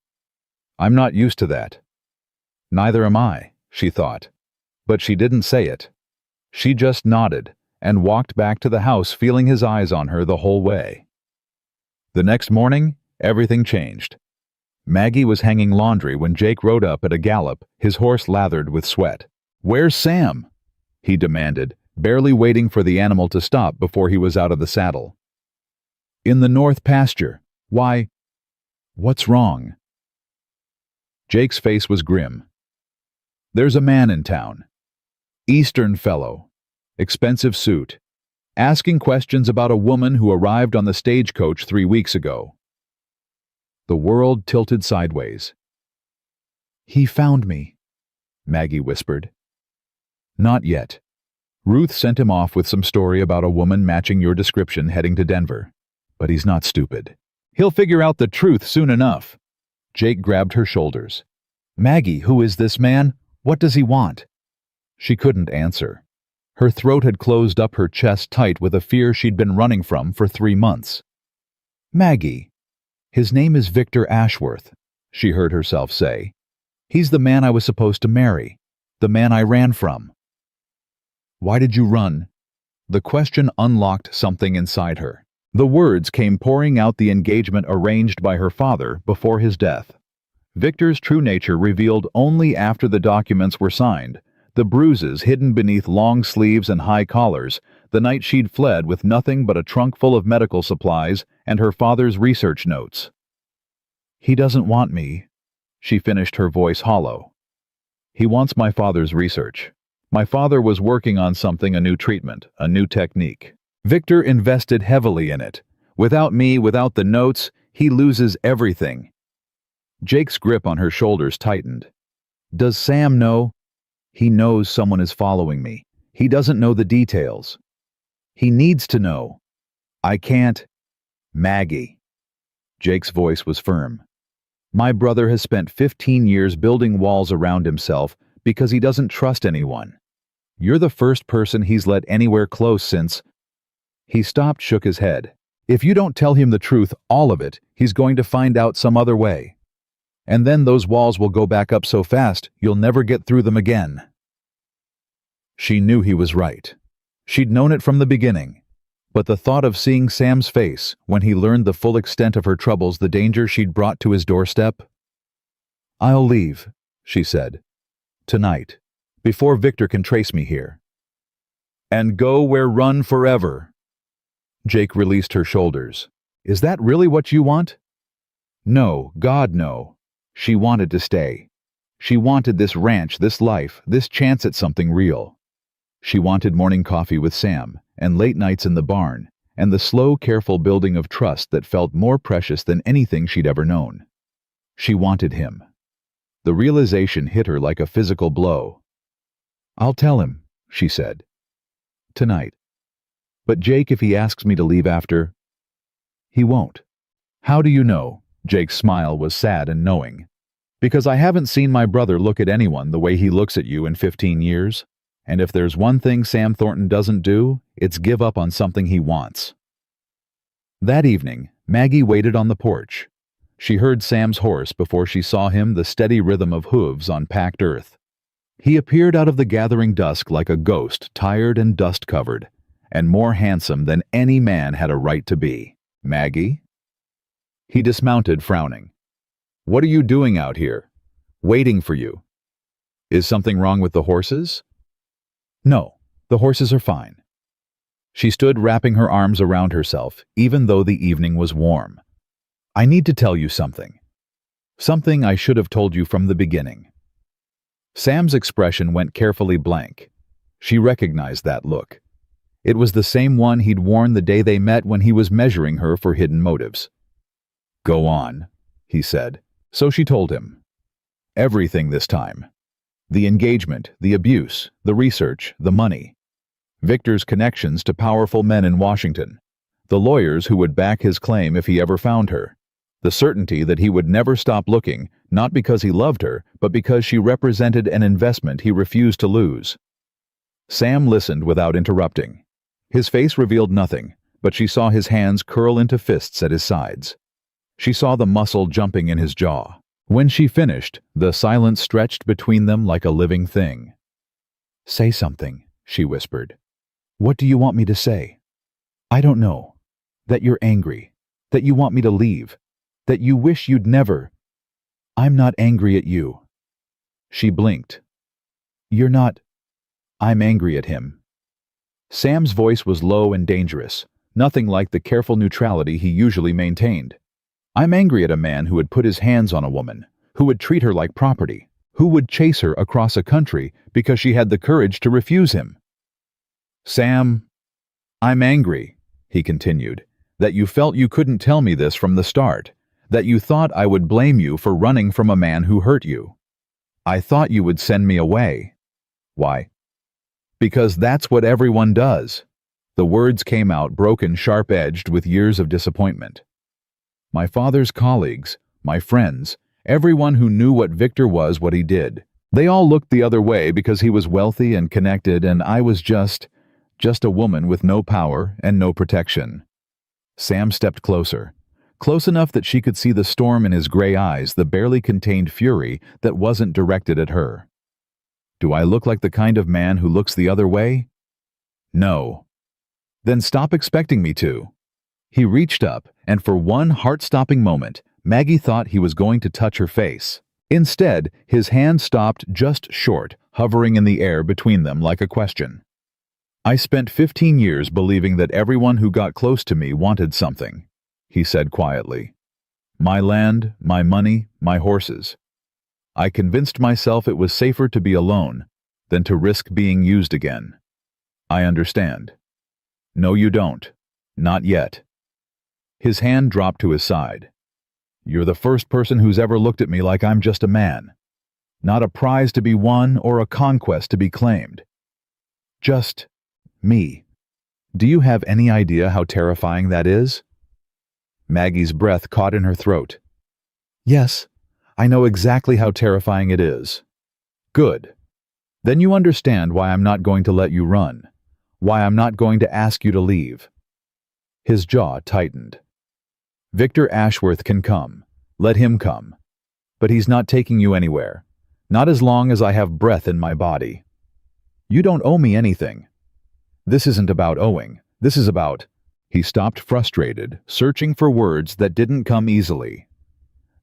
I'm not used to that. Neither am I, she thought. But she didn't say it. She just nodded and walked back to the house, feeling his eyes on her the whole way. The next morning, everything changed. Maggie was hanging laundry when Jake rode up at a gallop, his horse lathered with sweat. Where's Sam? He demanded, barely waiting for the animal to stop before he was out of the saddle. In the north pasture. Why? What's wrong? Jake's face was grim. There's a man in town. Eastern fellow. Expensive suit. Asking questions about a woman who arrived on the stagecoach 3 weeks ago. The world tilted sideways. He found me, Maggie whispered. Not yet. Ruth sent him off with some story about a woman matching your description heading to Denver. But he's not stupid. He'll figure out the truth soon enough. Jake grabbed her shoulders. Maggie, who is this man? What does he want? She couldn't answer. Her throat had closed up her chest tight with a fear she'd been running from for 3 months. Maggie. His name is Victor Ashworth, she heard herself say. He's the man I was supposed to marry. The man I ran from. Why did you run? The question unlocked something inside her. The words came pouring out, the engagement arranged by her father before his death. Victor's true nature revealed only after the documents were signed, the bruises hidden beneath long sleeves and high collars, the night she'd fled with nothing but a trunk full of medical supplies and her father's research notes. He doesn't want me, she finished, her voice hollow. He wants my father's research. My father was working on something, a new treatment, a new technique. Victor invested heavily in it. Without me, without the notes, he loses everything. Jake's grip on her shoulders tightened. Does Sam know? He knows someone is following me. He doesn't know the details. He needs to know. I can't. Maggie. Jake's voice was firm. My brother has spent 15 years building walls around himself because he doesn't trust anyone. You're the first person he's let anywhere close since... He stopped, shook his head. If you don't tell him the truth, all of it, he's going to find out some other way. And then those walls will go back up so fast, you'll never get through them again. She knew he was right. She'd known it from the beginning. But the thought of seeing Sam's face when he learned the full extent of her troubles, the danger she'd brought to his doorstep... I'll leave, she said. Tonight, before Victor can trace me here. And go where run forever. Jake released her shoulders. Is that really what you want? No, God, no. She wanted to stay. She wanted this ranch, this life, this chance at something real. She wanted morning coffee with Sam, and late nights in the barn, and the slow, careful building of trust that felt more precious than anything she'd ever known. She wanted him. The realization hit her like a physical blow. I'll tell him, she said. Tonight. But Jake, if he asks me to leave after... He won't. How do you know? Jake's smile was sad and knowing. Because I haven't seen my brother look at anyone the way he looks at you in 15 years. And if there's one thing Sam Thornton doesn't do, it's give up on something he wants. That evening, Maggie waited on the porch. She heard Sam's horse before she saw him, the steady rhythm of hooves on packed earth. He appeared out of the gathering dusk like a ghost, tired and dust-covered, and more handsome than any man had a right to be. Maggie? He dismounted, frowning. What are you doing out here? Waiting for you. Is something wrong with the horses? No, the horses are fine. She stood, wrapping her arms around herself, even though the evening was warm. I need to tell you something. Something I should have told you from the beginning. Sam's expression went carefully blank. She recognized that look. It was the same one he'd worn the day they met when he was measuring her for hidden motives. "Go on," he said. So she told him. Everything this time. The engagement, the abuse, the research, the money. Victor's connections to powerful men in Washington. The lawyers who would back his claim if he ever found her. The certainty that he would never stop looking, not because he loved her, but because she represented an investment he refused to lose. Sam listened without interrupting. His face revealed nothing, but she saw his hands curl into fists at his sides. She saw the muscle jumping in his jaw. When she finished, the silence stretched between them like a living thing. "Say something," she whispered. "What do you want me to say?" "I don't know. That you're angry. That you want me to leave. That you wish you'd never." "I'm not angry at you." She blinked. "You're not." "I'm angry at him." Sam's voice was low and dangerous, nothing like the careful neutrality he usually maintained. "I'm angry at a man who would put his hands on a woman, who would treat her like property, who would chase her across a country because she had the courage to refuse him." "Sam, I'm angry," he continued, "that you felt you couldn't tell me this from the start, that you thought I would blame you for running from a man who hurt you. I thought you would send me away." "Why?" "Because that's what everyone does." The words came out broken, sharp-edged with years of disappointment. "My father's colleagues, my friends, everyone who knew what Victor was, what he did. They all looked the other way because he was wealthy and connected, and I was just a woman with no power and no protection." Sam stepped closer, close enough that she could see the storm in his gray eyes, the barely contained fury that wasn't directed at her. "Do I look like the kind of man who looks the other way?" "No." "Then stop expecting me to." He reached up, and for one heart-stopping moment, Maggie thought he was going to touch her face. Instead, his hand stopped just short, hovering in the air between them like a question. "I spent 15 years believing that everyone who got close to me wanted something," he said quietly. "My land, my money, my horses. I convinced myself it was safer to be alone than to risk being used again. I understand." "No, you don't. Not yet." His hand dropped to his side. "You're the first person who's ever looked at me like I'm just a man. Not a prize to be won or a conquest to be claimed. Just me. Do you have any idea how terrifying that is?" Maggie's breath caught in her throat. "Yes, I know exactly how terrifying it is." "Good. Then you understand why I'm not going to let you run, why I'm not going to ask you to leave." His jaw tightened. "Victor Ashworth can come. Let him come. But he's not taking you anywhere. Not as long as I have breath in my body. You don't owe me anything. This isn't about owing. This is about—" He stopped, frustrated, searching for words that didn't come easily.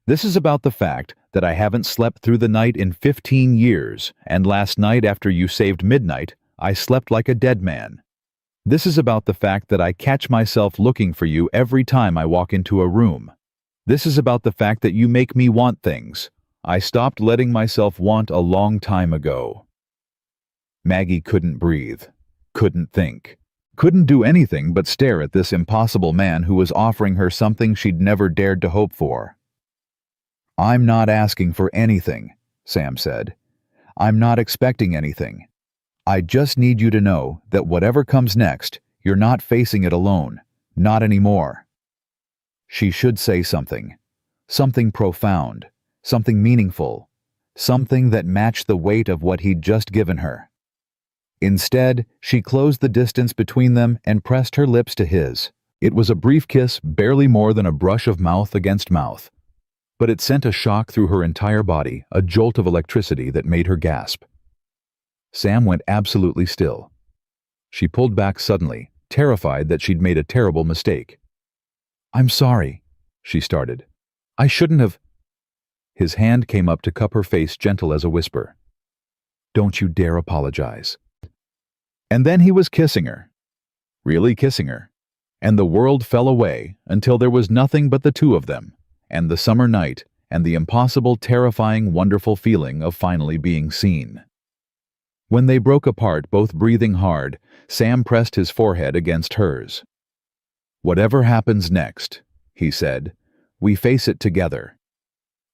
"This is about the fact that I haven't slept through the night in 15 years, and last night after you saved midnight, I slept like a dead man. This is about the fact that I catch myself looking for you every time I walk into a room. This is about the fact that you make me want things I stopped letting myself want a long time ago." Maggie couldn't breathe, couldn't think, couldn't do anything but stare at this impossible man who was offering her something she'd never dared to hope for. "I'm not asking for anything," Sam said. "I'm not expecting anything. I just need you to know that whatever comes next, you're not facing it alone. Not anymore." She should say something. Something profound. Something meaningful. Something that matched the weight of what he'd just given her. Instead, she closed the distance between them and pressed her lips to his. It was a brief kiss, barely more than a brush of mouth against mouth. But it sent a shock through her entire body, a jolt of electricity that made her gasp. Sam went absolutely still. She pulled back suddenly, terrified that she'd made a terrible mistake. "I'm sorry," she started. "I shouldn't have—" His hand came up to cup her face, gentle as a whisper. "Don't you dare apologize." And then he was kissing her. Really kissing her. And the world fell away until there was nothing but the two of them, and the summer night, and the impossible, terrifying, wonderful feeling of finally being seen. When they broke apart, both breathing hard, Sam pressed his forehead against hers. "Whatever happens next," he said, "we face it together."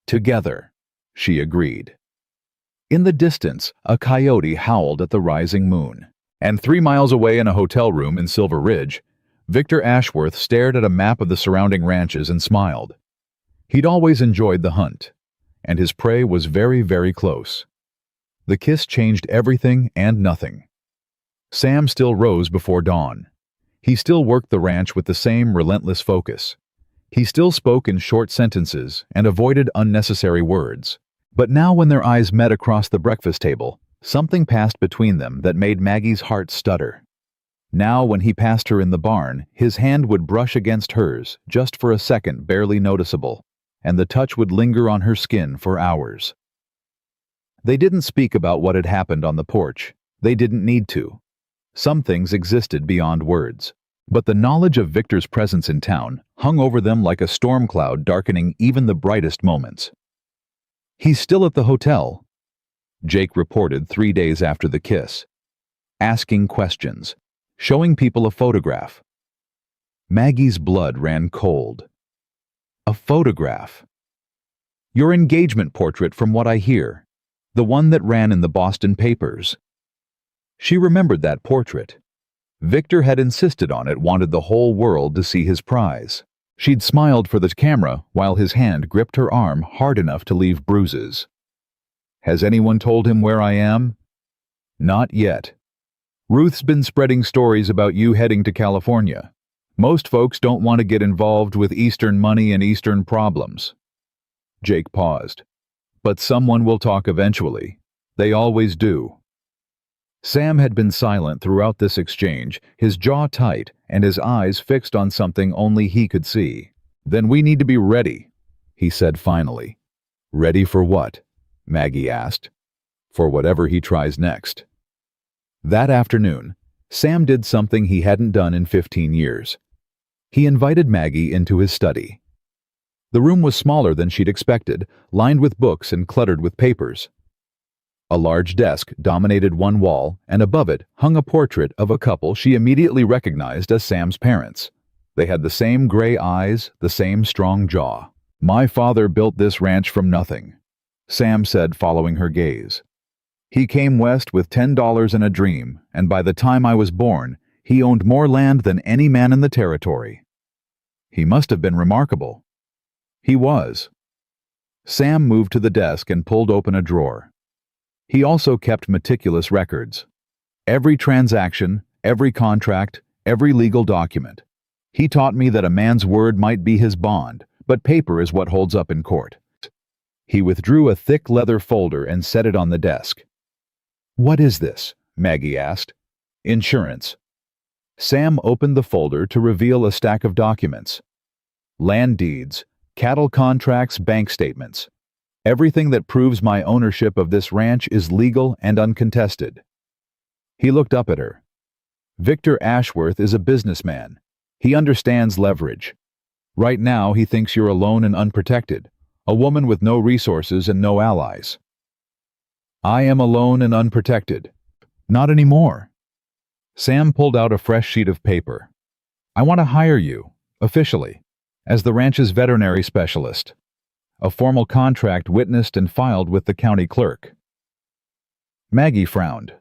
"Together," she agreed. In the distance, a coyote howled at the rising moon. And 3 miles away in a hotel room in Silver Ridge, Victor Ashworth stared at a map of the surrounding ranches and smiled. He'd always enjoyed the hunt, and his prey was very, very close. The kiss changed everything and nothing. Sam still rose before dawn. He still worked the ranch with the same relentless focus. He still spoke in short sentences and avoided unnecessary words. But now when their eyes met across the breakfast table, something passed between them that made Maggie's heart stutter. Now when he passed her in the barn, his hand would brush against hers, just for a second, barely noticeable, and the touch would linger on her skin for hours. They didn't speak about what had happened on the porch. They didn't need to. Some things existed beyond words. But the knowledge of Victor's presence in town hung over them like a storm cloud darkening even the brightest moments. "He's still at the hotel," Jake reported 3 days after the kiss. "Asking questions. Showing people a photograph." Maggie's blood ran cold. "A photograph?" "Your engagement portrait, from what I hear. The one that ran in the Boston papers." She remembered that portrait. Victor had insisted on it, wanted the whole world to see his prize. She'd smiled for the camera while his hand gripped her arm hard enough to leave bruises. "Has anyone told him where I am?" "Not yet. Ruth's been spreading stories about you heading to California. Most folks don't want to get involved with Eastern money and Eastern problems." Jake paused. "But someone will talk eventually. They always do." Sam had been silent throughout this exchange, his jaw tight and his eyes fixed on something only he could see. "Then we need to be ready," he said finally. "Ready for what?" Maggie asked. "For whatever he tries next." That afternoon, Sam did something he hadn't done in 15 years. He invited Maggie into his study. The room was smaller than she'd expected, lined with books and cluttered with papers. A large desk dominated one wall, and above it hung a portrait of a couple she immediately recognized as Sam's parents. They had the same gray eyes, the same strong jaw. "My father built this ranch from nothing," Sam said, following her gaze. "He came west with $10 and a dream, and by the time I was born, he owned more land than any man in the territory." "He must have been remarkable." "He was." Sam moved to the desk and pulled open a drawer. He also kept meticulous records. Every transaction, every contract, every legal document. "He taught me that a man's word might be his bond, but paper is what holds up in court." He withdrew a thick leather folder and set it on the desk. "What is this?" Maggie asked. "Insurance." Sam opened the folder to reveal a stack of documents. "Land deeds, cattle contracts, bank statements. Everything that proves my ownership of this ranch is legal and uncontested." He looked up at her. "Victor Ashworth is a businessman. He understands leverage. Right now he thinks you're alone and unprotected, a woman with no resources and no allies." "I am alone and unprotected. Not anymore." Sam pulled out a fresh sheet of paper. "I want to hire you, officially, as the ranch's veterinary specialist. A formal contract witnessed and filed with the county clerk." Maggie frowned.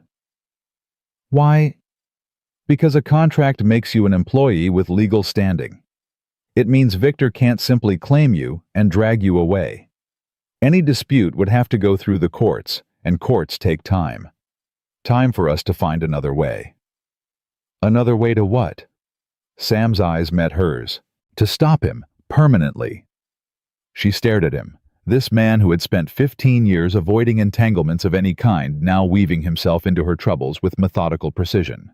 "Why?" "Because a contract makes you an employee with legal standing. It means Victor can't simply claim you and drag you away. Any dispute would have to go through the courts, and courts take time. Time for us to find another way." "Another way to what?" Sam's eyes met hers. "To stop him, permanently." She stared at him, this man who had spent 15 years avoiding entanglements of any kind, now weaving himself into her troubles with methodical precision.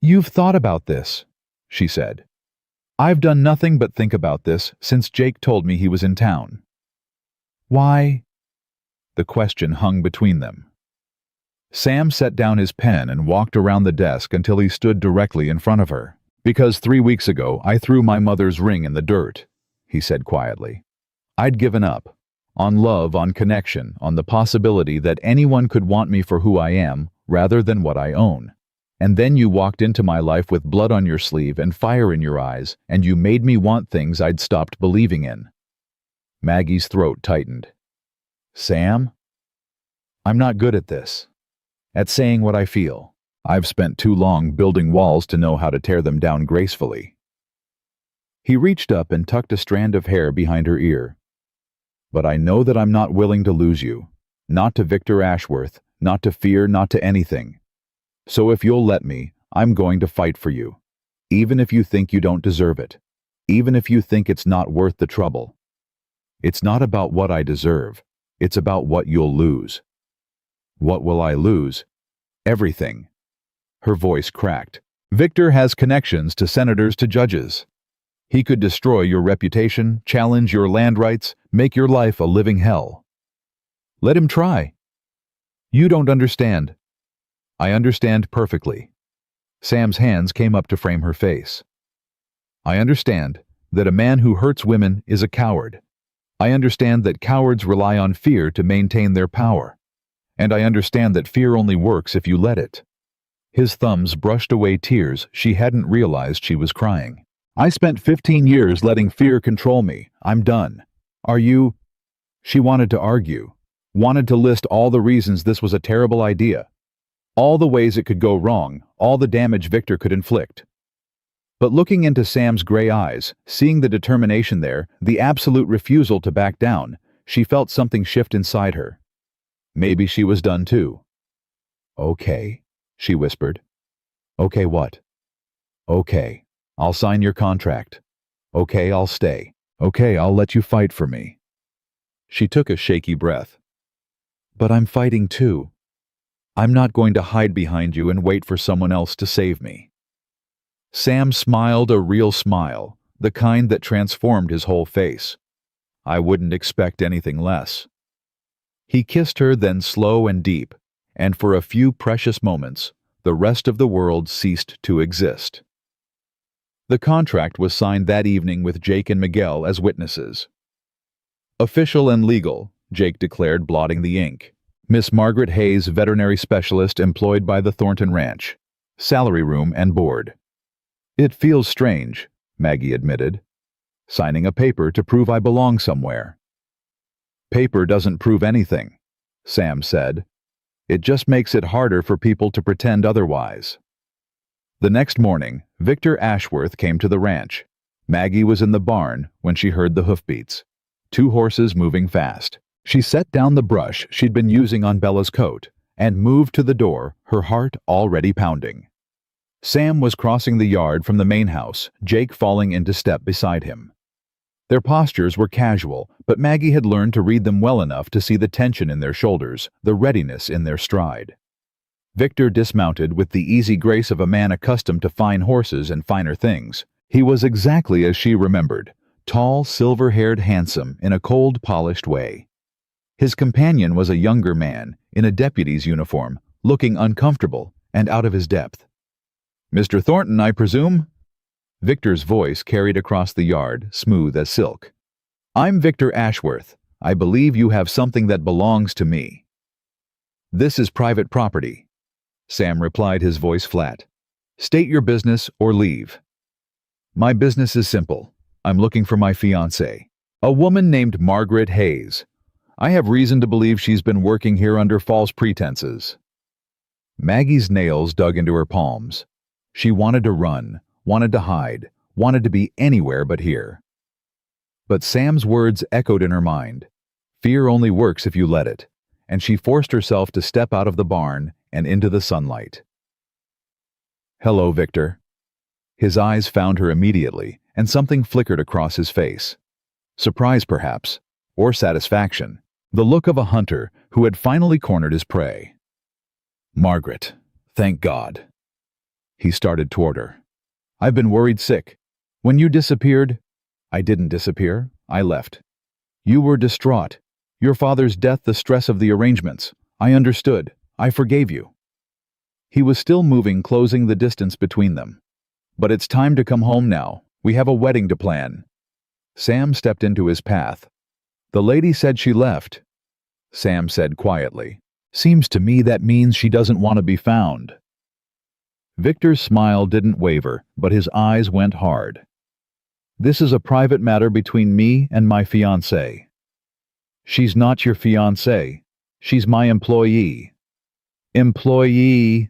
"You've thought about this," she said. "I've done nothing but think about this since Jake told me he was in town." "Why?" The question hung between them. Sam set down his pen and walked around the desk until he stood directly in front of her. "Because 3 weeks ago I threw my mother's ring in the dirt," he said quietly. "I'd given up. On love, on connection, on the possibility that anyone could want me for who I am, rather than what I own. And then you walked into my life with blood on your sleeve and fire in your eyes, and you made me want things I'd stopped believing in. Maggie's throat tightened. Sam? I'm not good at this. At saying what I feel. I've spent too long building walls to know how to tear them down gracefully. He reached up and tucked a strand of hair behind her ear. But I know that I'm not willing to lose you. Not to Victor Ashworth, not to fear, not to anything. So if you'll let me, I'm going to fight for you. Even if you think you don't deserve it. Even if you think it's not worth the trouble. It's not about what I deserve. It's about what you'll lose. What will I lose? Everything. Her voice cracked. Victor has connections to senators, to judges. He could destroy your reputation, challenge your land rights, make your life a living hell. Let him try. You don't understand. I understand perfectly. Sam's hands came up to frame her face. I understand that a man who hurts women is a coward. I understand that cowards rely on fear to maintain their power. And I understand that fear only works if you let it. His thumbs brushed away tears she hadn't realized she was crying. I spent 15 years letting fear control me. I'm done. Are you? She wanted to argue, wanted to list all the reasons this was a terrible idea, all the ways it could go wrong, all the damage Victor could inflict. But looking into Sam's gray eyes, seeing the determination there, the absolute refusal to back down, she felt something shift inside her. Maybe she was done too. Okay, she whispered. Okay, what? Okay, I'll sign your contract. Okay, I'll stay. Okay, I'll let you fight for me. She took a shaky breath. But I'm fighting too. I'm not going to hide behind you and wait for someone else to save me. Sam smiled a real smile, the kind that transformed his whole face. I wouldn't expect anything less. He kissed her then slow and deep, and for a few precious moments, the rest of the world ceased to exist. The contract was signed that evening with Jake and Miguel as witnesses. Official and legal, Jake declared, blotting the ink. Miss Margaret Hayes, veterinary specialist employed by the Thornton Ranch. Salary room and board. It feels strange, Maggie admitted. Signing a paper to prove I belong somewhere. Paper doesn't prove anything, Sam said. It just makes it harder for people to pretend otherwise. The next morning, Victor Ashworth came to the ranch. Maggie was in the barn when she heard the hoofbeats. 2 horses moving fast. She set down the brush she'd been using on Bella's coat and moved to the door, her heart already pounding. Sam was crossing the yard from the main house, Jake falling into step beside him. Their postures were casual, but Maggie had learned to read them well enough to see the tension in their shoulders, the readiness in their stride. Victor dismounted with the easy grace of a man accustomed to fine horses and finer things. He was exactly as she remembered, tall, silver-haired, handsome, in a cold, polished way. His companion was a younger man, in a deputy's uniform, looking uncomfortable and out of his depth. Mr. Thornton, I presume? Victor's voice carried across the yard, smooth as silk. I'm Victor Ashworth. I believe you have something that belongs to me. This is private property, Sam replied, his voice flat. State your business or leave. My business is simple. I'm looking for my fiancée, a woman named Margaret Hayes. I have reason to believe she's been working here under false pretenses. Maggie's nails dug into her palms. She wanted to run, wanted to hide, wanted to be anywhere but here. But Sam's words echoed in her mind. Fear only works if you let it, and she forced herself to step out of the barn and into the sunlight. Hello, Victor. His eyes found her immediately, and something flickered across his face. Surprise, perhaps, or satisfaction, the look of a hunter who had finally cornered his prey. Margaret, thank God. He started toward her. I've been worried sick. When you disappeared, I didn't disappear, I left. You were distraught. Your father's death, the stress of the arrangements. I understood. I forgave you. He was still moving, closing the distance between them. But it's time to come home now. We have a wedding to plan. Sam stepped into his path. The lady said she left, Sam said quietly. Seems to me that means she doesn't want to be found. Victor's smile didn't waver, but his eyes went hard. This is a private matter between me and my fiancée. She's not your fiancée. She's my employee. Employee.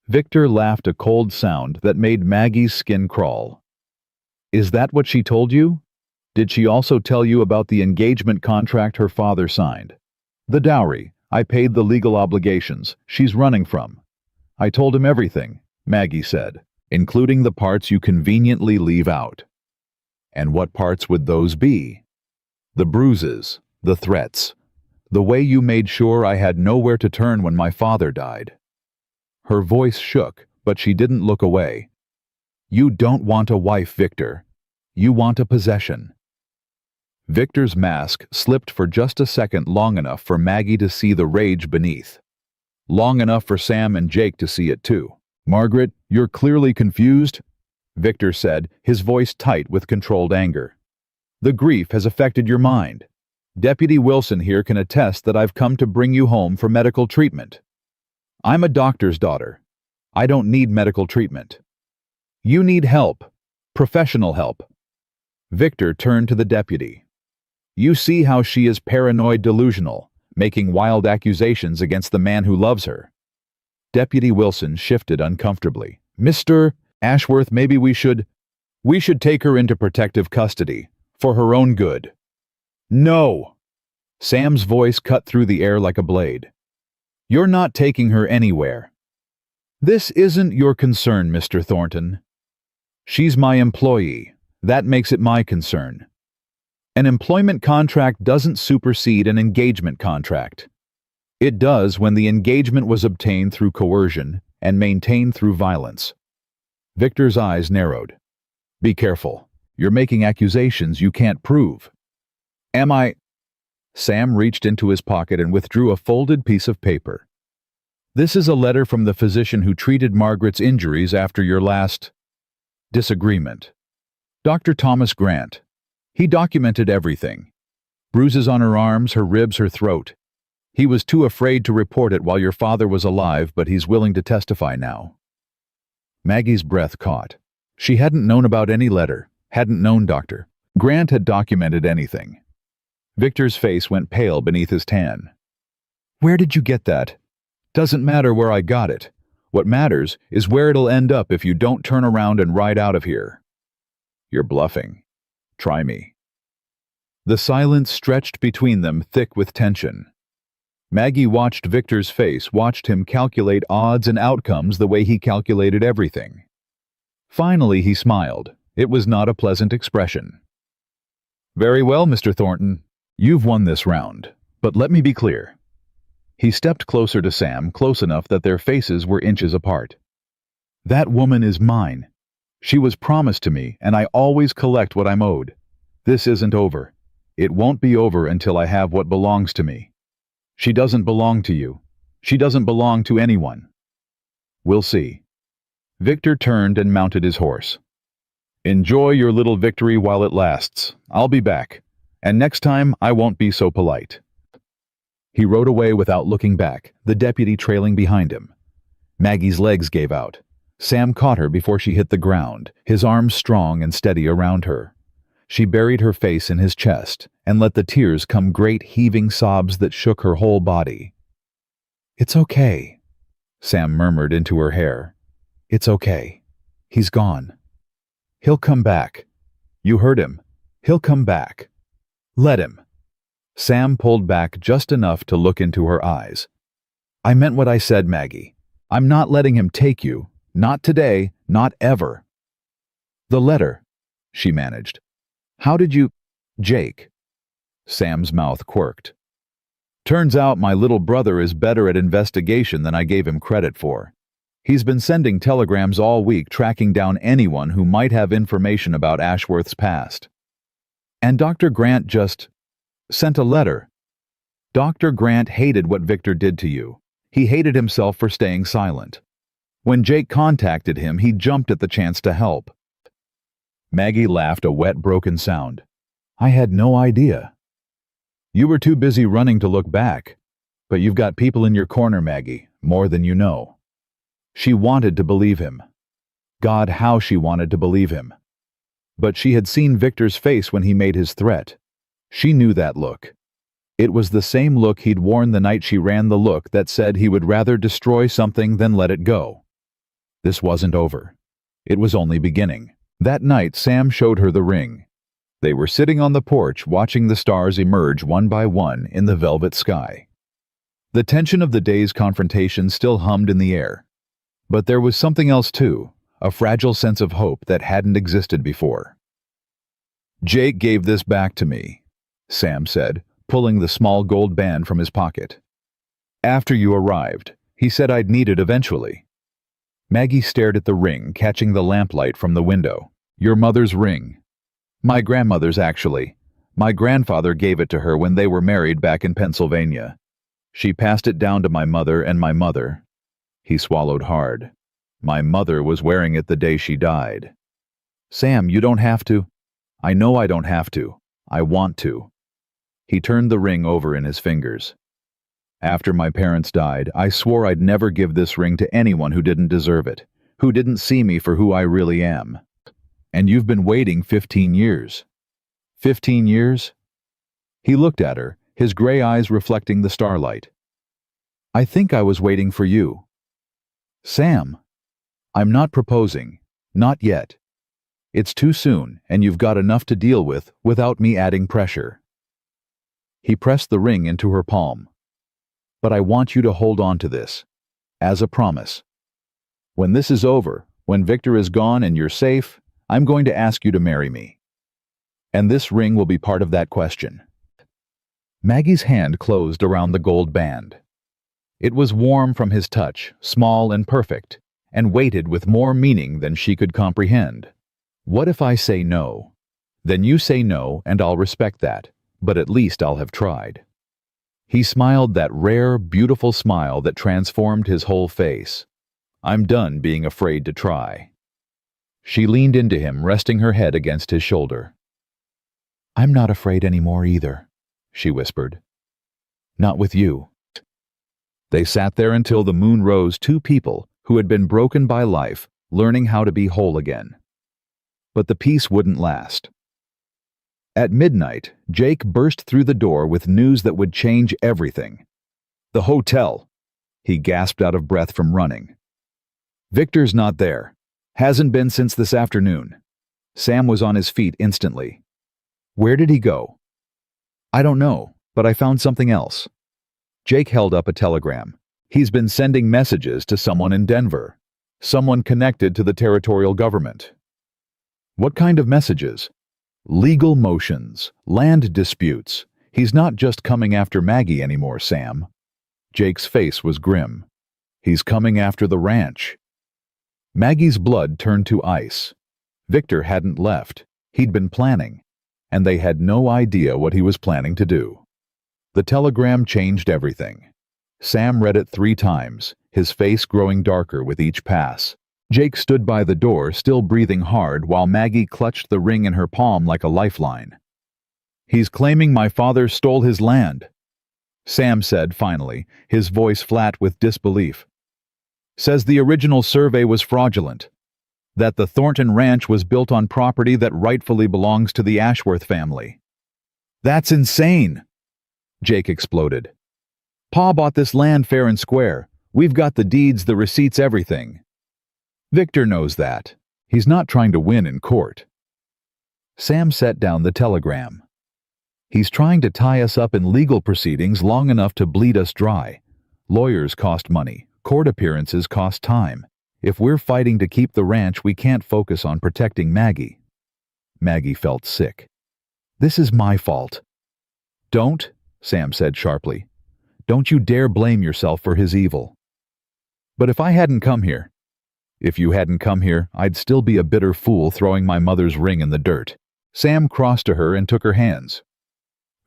Victor laughed a cold sound that made Maggie's skin crawl. Is that what she told you? Did she also tell you about the engagement contract her father signed? The dowry. I paid the legal obligations she's running from. I told him everything, Maggie said, including the parts you conveniently leave out. And what parts would those be? The bruises, the threats, the way you made sure I had nowhere to turn when my father died. Her voice shook, but she didn't look away. You don't want a wife, Victor. You want a possession. Victor's mask slipped for just a second, long enough for Maggie to see the rage beneath. Long enough for Sam and Jake to see it too. Margaret, you're clearly confused, Victor said, his voice tight with controlled anger. The grief has affected your mind. Deputy Wilson here can attest that I've come to bring you home for medical treatment. I'm a doctor's daughter. I don't need medical treatment. You need help. Professional help. Victor turned to the deputy. You see how she is paranoid delusional, making wild accusations against the man who loves her. Deputy Wilson shifted uncomfortably. Mr. Ashworth, maybe we should take her into protective custody, for her own good. No! Sam's voice cut through the air like a blade. You're not taking her anywhere. This isn't your concern, Mr. Thornton. She's my employee. That makes it my concern. An employment contract doesn't supersede an engagement contract. It does when the engagement was obtained through coercion and maintained through violence. Victor's eyes narrowed. Be careful. You're making accusations you can't prove. Am I? Sam reached into his pocket and withdrew a folded piece of paper. This is a letter from the physician who treated Margaret's injuries after your last disagreement. Dr. Thomas Grant. He documented everything. Bruises on her arms, her ribs, her throat. He was too afraid to report it while your father was alive, but he's willing to testify now. Maggie's breath caught. She hadn't known about any letter, hadn't known Dr. Grant had documented anything. Victor's face went pale beneath his tan. Where did you get that? Doesn't matter where I got it. What matters is where it'll end up if you don't turn around and ride out of here. You're bluffing. Try me. The silence stretched between them, thick with tension. Maggie watched Victor's face, watched him calculate odds and outcomes the way he calculated everything. Finally, he smiled. It was not a pleasant expression. Very well, Mr. Thornton. You've won this round, but let me be clear. He stepped closer to Sam, close enough that their faces were inches apart. That woman is mine. She was promised to me, and I always collect what I'm owed. This isn't over. It won't be over until I have what belongs to me. She doesn't belong to you. She doesn't belong to anyone. We'll see. Victor turned and mounted his horse. Enjoy your little victory while it lasts. I'll be back. And next time, I won't be so polite. He rode away without looking back, the deputy trailing behind him. Maggie's legs gave out. Sam caught her before she hit the ground, his arms strong and steady around her. She buried her face in his chest and let the tears come, great heaving sobs that shook her whole body. It's okay, Sam murmured into her hair. It's okay. He's gone. He'll come back. You heard him. He'll come back. Let him. Sam pulled back just enough to look into her eyes. I meant what I said, Maggie. I'm not letting him take you. Not today, not ever. The letter, she managed. How did you... Jake. Sam's mouth quirked. Turns out my little brother is better at investigation than I gave him credit for. He's been sending telegrams all week tracking down anyone who might have information about Ashworth's past. And Dr. Grant just sent a letter. Dr. Grant hated what Victor did to you. He hated himself for staying silent. When Jake contacted him, he jumped at the chance to help. Maggie laughed a wet, broken sound. I had no idea. You were too busy running to look back. But you've got people in your corner, Maggie, more than you know. She wanted to believe him. God, how she wanted to believe him. But she had seen Victor's face when he made his threat. She knew that look. It was the same look he'd worn the night she ran, the look that said he would rather destroy something than let it go. This wasn't over. It was only beginning. That night, Sam showed her the ring. They were sitting on the porch watching the stars emerge one by one in the velvet sky. The tension of the day's confrontation still hummed in the air. But there was something else too, a fragile sense of hope that hadn't existed before. "Jake gave this back to me," Sam said, pulling the small gold band from his pocket. "After you arrived, he said I'd need it eventually." Maggie stared at the ring, catching the lamplight from the window. "Your mother's ring." "My grandmother's, actually. My grandfather gave it to her when they were married back in Pennsylvania. She passed it down to my mother and my mother." He swallowed hard. "My mother was wearing it the day she died." "Sam, you don't have to." "I know I don't have to. I want to." He turned the ring over in his fingers. "After my parents died, I swore I'd never give this ring to anyone who didn't deserve it, who didn't see me for who I really am. And you've been waiting 15 years. 15 years? He looked at her, his gray eyes reflecting the starlight. "I think I was waiting for you." "Sam, I'm not proposing. Not yet. It's too soon, and you've got enough to deal with without me adding pressure." He pressed the ring into her palm. "But I want you to hold on to this, as a promise. When this is over, when Victor is gone and you're safe, I'm going to ask you to marry me. And this ring will be part of that question." Maggie's hand closed around the gold band. It was warm from his touch, small and perfect, and weighted with more meaning than she could comprehend. "What if I say no? Then you say no, and I'll respect that, but at least I'll have tried." He smiled that rare, beautiful smile that transformed his whole face. "I'm done being afraid to try." She leaned into him, resting her head against his shoulder. "I'm not afraid anymore either," she whispered. "Not with you." They sat there until the moon rose, two people who had been broken by life, learning how to be whole again. But the peace wouldn't last. At midnight, Jake burst through the door with news that would change everything. "The hotel!" He gasped out of breath from running. "Victor's not there. Hasn't been since this afternoon." Sam was on his feet instantly. "Where did he go?" "I don't know, but I found something else." Jake held up a telegram. "He's been sending messages to someone in Denver. Someone connected to the territorial government." "What kind of messages?" "Legal motions, land disputes. He's not just coming after Maggie anymore, Sam." Jake's face was grim. "He's coming after the ranch." Maggie's blood turned to ice. Victor hadn't left. He'd been planning, and they had no idea what he was planning to do. The telegram changed everything. Sam read it 3 times, his face growing darker with each pass. Jake stood by the door, still breathing hard, while Maggie clutched the ring in her palm like a lifeline. "He's claiming my father stole his land," Sam said finally, his voice flat with disbelief. "Says the original survey was fraudulent. That the Thornton Ranch was built on property that rightfully belongs to the Ashworth family." "That's insane!" Jake exploded. "Pa bought this land fair and square. We've got the deeds, the receipts, everything. Victor knows that. He's not trying to win in court." Sam set down the telegram. "He's trying to tie us up in legal proceedings long enough to bleed us dry. Lawyers cost money. Court appearances cost time. If we're fighting to keep the ranch, we can't focus on protecting Maggie." Maggie felt sick. "This is my fault." "Don't," Sam said sharply. "Don't you dare blame yourself for his evil." "But if I hadn't come here—" "If you hadn't come here, I'd still be a bitter fool throwing my mother's ring in the dirt." Sam crossed to her and took her hands.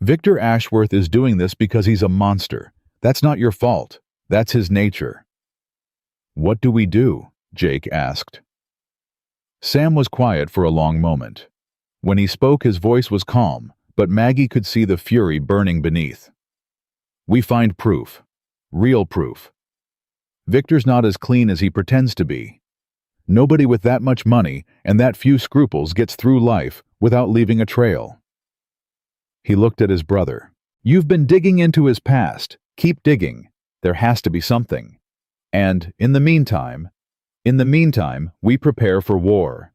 "Victor Ashworth is doing this because he's a monster. That's not your fault. That's his nature." "What do we do?" Jake asked. Sam was quiet for a long moment. When he spoke, his voice was calm, but Maggie could see the fury burning beneath. We find proof. Real proof. Victor's not as clean as he pretends to be. Nobody with that much money and that few scruples gets through life without leaving a trail. He looked at his brother. You've been digging into his past. Keep digging. There has to be something. And, in the meantime, we prepare for war.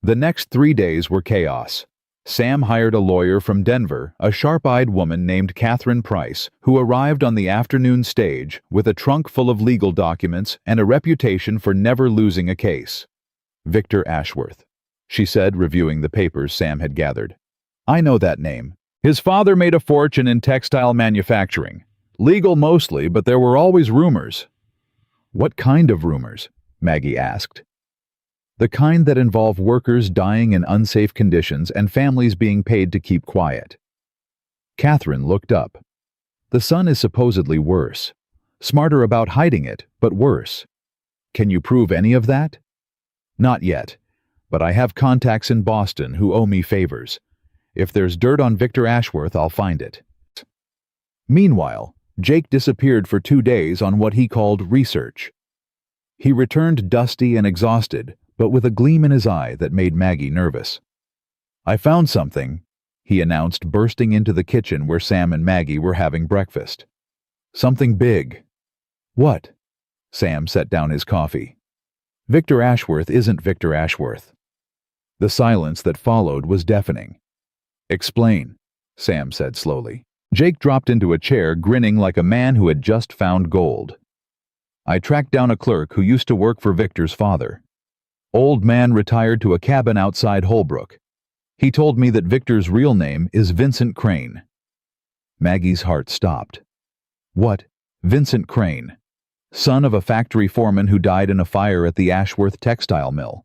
The next 3 days were chaos. Sam hired a lawyer from Denver, a sharp-eyed woman named Catherine Price, who arrived on the afternoon stage with a trunk full of legal documents and a reputation for never losing a case. Victor Ashworth, she said, reviewing the papers Sam had gathered. I know that name. His father made a fortune in textile manufacturing. Legal mostly, but there were always rumors. What kind of rumors? Maggie asked. The kind that involve workers dying in unsafe conditions and families being paid to keep quiet. Catherine looked up. The son is supposedly worse. Smarter about hiding it, but worse. Can you prove any of that? Not yet, but I have contacts in Boston who owe me favors. If there's dirt on Victor Ashworth, I'll find it. Meanwhile, Jake disappeared for 2 days on what he called research. He returned dusty and exhausted, but with a gleam in his eye that made Maggie nervous. I found something, he announced, bursting into the kitchen where Sam and Maggie were having breakfast. Something big. What? Sam set down his coffee. Victor Ashworth isn't Victor Ashworth. The silence that followed was deafening. Explain, Sam said slowly. Jake dropped into a chair, grinning like a man who had just found gold. I tracked down a clerk who used to work for Victor's father. Old man retired to a cabin outside Holbrook. He told me that Victor's real name is Vincent Crane. Maggie's heart stopped. What? Vincent Crane, son of a factory foreman who died in a fire at the Ashworth textile mill.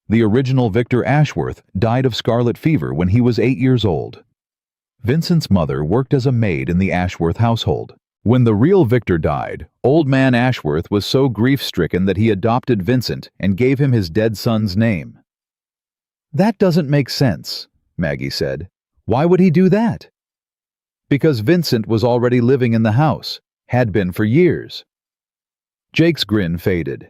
The original Victor Ashworth died of scarlet fever when he was 8 years old. Vincent's mother worked as a maid in the Ashworth household. When the real Victor died, old man Ashworth was so grief-stricken that he adopted Vincent and gave him his dead son's name. That doesn't make sense, Maggie said. Why would he do that? Because Vincent was already living in the house, had been for years. Jake's grin faded.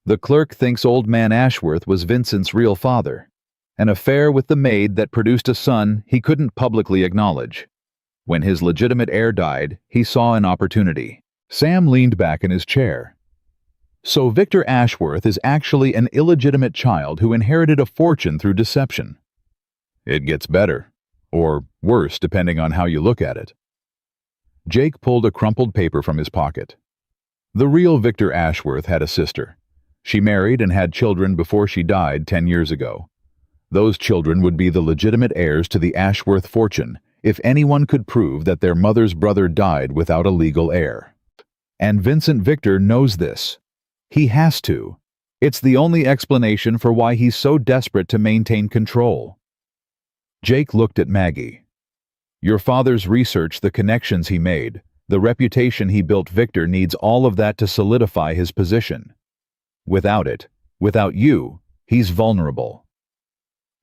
The clerk thinks old man Ashworth was Vincent's real father, an affair with the maid that produced a son he couldn't publicly acknowledge. When his legitimate heir died, he saw an opportunity. Sam leaned back in his chair. So Victor Ashworth is actually an illegitimate child who inherited a fortune through deception. It gets better, or worse depending on how you look at it. Jake pulled a crumpled paper from his pocket. The real Victor Ashworth had a sister. She married and had children before she died 10 years ago. Those children would be the legitimate heirs to the Ashworth fortune if anyone could prove that their mother's brother died without a legal heir. And Vincent Victor knows this. He has to. It's the only explanation for why he's so desperate to maintain control. Jake looked at Maggie. Your father's research, the connections he made, the reputation he built. Victor needs all of that to solidify his position. Without it, without you, he's vulnerable.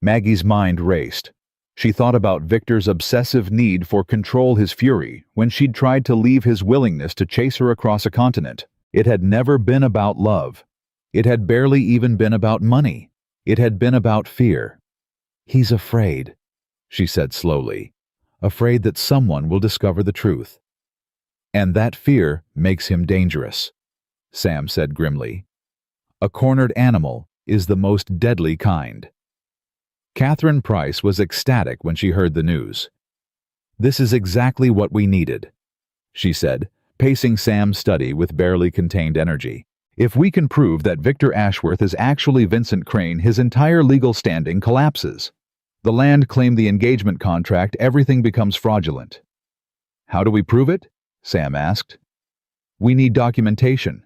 Maggie's mind raced. She thought about Victor's obsessive need for control, his fury, when she'd tried to leave his willingness to chase her across a continent. It had never been about love. It had barely even been about money. It had been about fear. He's afraid, she said slowly, afraid that someone will discover the truth. And that fear makes him dangerous, Sam said grimly. A cornered animal is the most deadly kind. Catherine Price was ecstatic when she heard the news. This is exactly what we needed, she said, pacing Sam's study with barely contained energy. If we can prove that Victor Ashworth is actually Vincent Crane, his entire legal standing collapses. The land claimed the engagement contract, everything becomes fraudulent. How do we prove it? Sam asked. We need documentation.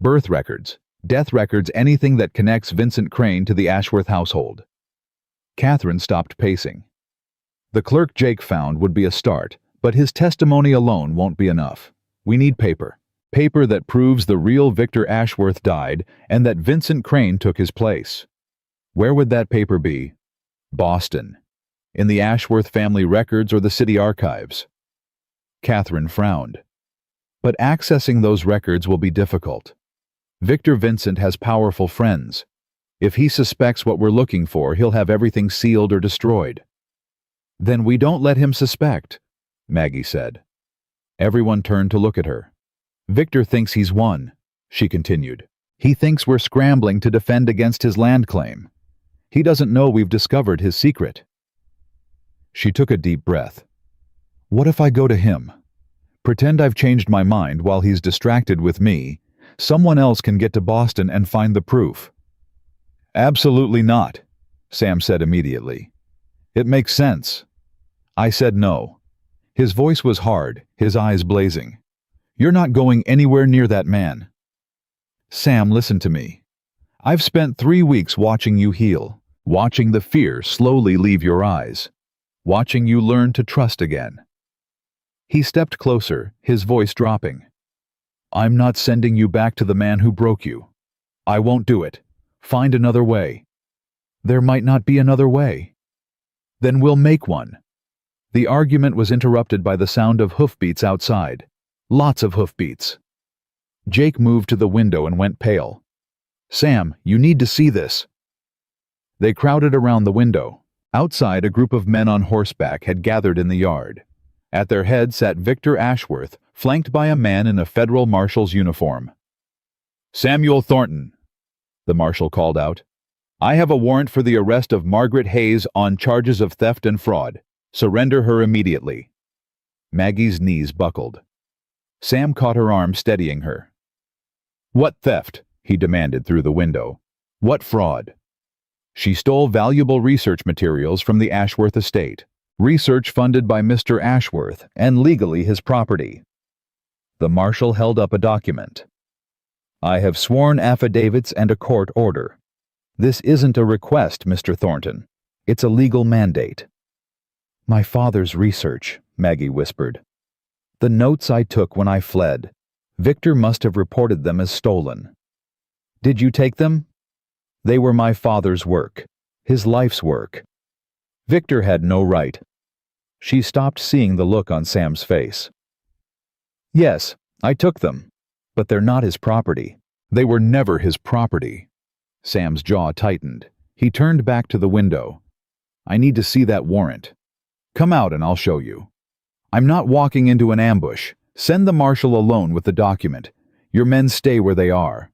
Birth records, death records, anything that connects Vincent Crane to the Ashworth household. Catherine stopped pacing. The clerk Jake found would be a start, but his testimony alone won't be enough. We need paper. Paper that proves the real Victor Ashworth died and that Vincent Crane took his place. Where would that paper be? Boston. In the Ashworth family records or the city archives? Catherine frowned. But accessing those records will be difficult. Victor Vincent has powerful friends. If he suspects what we're looking for, he'll have everything sealed or destroyed. Then we don't let him suspect, Maggie said. Everyone turned to look at her. Victor thinks he's won, she continued. He thinks we're scrambling to defend against his land claim. He doesn't know we've discovered his secret. She took a deep breath. What if I go to him? Pretend I've changed my mind while he's distracted with me. Someone else can get to Boston and find the proof. Absolutely not, Sam said immediately. It makes sense. I said no. His voice was hard, his eyes blazing. You're not going anywhere near that man. Sam, listen to me. I've spent 3 weeks watching you heal, watching the fear slowly leave your eyes, watching you learn to trust again. He stepped closer, his voice dropping. I'm not sending you back to the man who broke you. I won't do it. Find another way. There might not be another way. Then we'll make one. The argument was interrupted by the sound of hoofbeats outside. Lots of hoofbeats. Jake moved to the window and went pale. Sam, you need to see this. They crowded around the window. Outside, a group of men on horseback had gathered in the yard. At their head sat Victor Ashworth, flanked by a man in a federal marshal's uniform. Samuel Thornton, the marshal called out. I have a warrant for the arrest of Margaret Hayes on charges of theft and fraud. Surrender her immediately. Maggie's knees buckled. Sam caught her arm, steadying her. What theft? He demanded through the window. What fraud? She stole valuable research materials from the Ashworth estate, research funded by Mr. Ashworth and legally his property. The marshal held up a document. I have sworn affidavits and a court order. This isn't a request, Mr. Thornton. It's a legal mandate. My father's research, Maggie whispered. The notes I took when I fled. Victor must have reported them as stolen. Did you take them? They were my father's work, his life's work. Victor had no right. She stopped, seeing the look on Sam's face. Yes, I took them, but they're not his property. They were never his property. Sam's jaw tightened. He turned back to the window. I need to see that warrant. Come out and I'll show you. I'm not walking into an ambush. Send the marshal alone with the document. Your men stay where they are.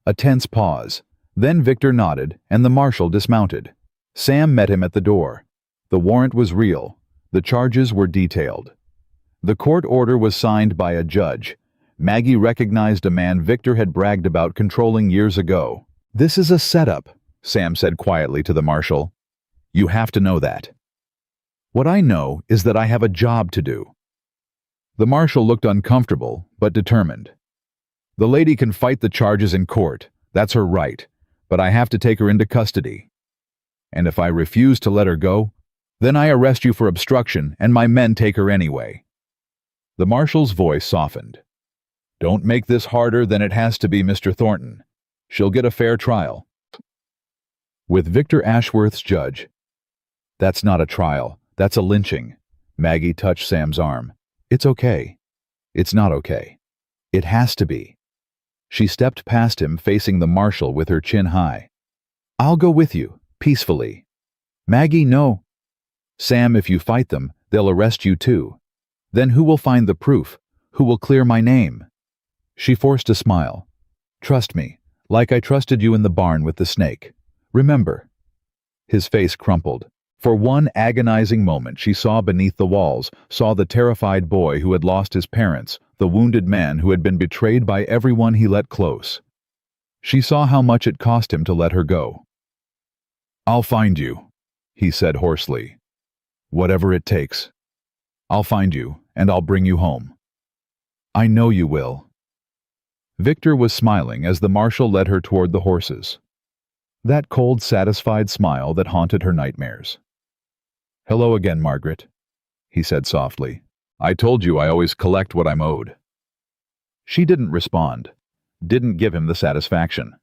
A tense pause. Then Victor nodded and the marshal dismounted. Sam met him at the door. The warrant was real. The charges were detailed. The court order was signed by a judge. Maggie recognized a man Victor had bragged about controlling years ago. This is a setup, Sam said quietly to the marshal. You have to know that. What I know is that I have a job to do. The marshal looked uncomfortable, but determined. The lady can fight the charges in court. That's her right. But I have to take her into custody. And if I refuse to let her go, then I arrest you for obstruction and my men take her anyway. The marshal's voice softened. Don't make this harder than it has to be, Mr. Thornton. She'll get a fair trial. With Victor Ashworth's judge. That's not a trial. That's a lynching. Maggie touched Sam's arm. It's okay. It's not okay. It has to be. She stepped past him, facing the marshal with her chin high. I'll go with you, peacefully. Maggie, no. Sam, if you fight them, they'll arrest you too. Then who will find the proof? Who will clear my name? She forced a smile. Trust me, like I trusted you in the barn with the snake. Remember. His face crumpled. For one agonizing moment she saw beneath the walls, saw the terrified boy who had lost his parents, the wounded man who had been betrayed by everyone he let close. She saw how much it cost him to let her go. I'll find you, he said hoarsely. Whatever it takes. I'll find you, and I'll bring you home. I know you will. Victor was smiling as the marshal led her toward the horses. That cold, satisfied smile that haunted her nightmares. Hello again, Margaret, he said softly. I told you I always collect what I'm owed. She didn't respond, didn't give him the satisfaction.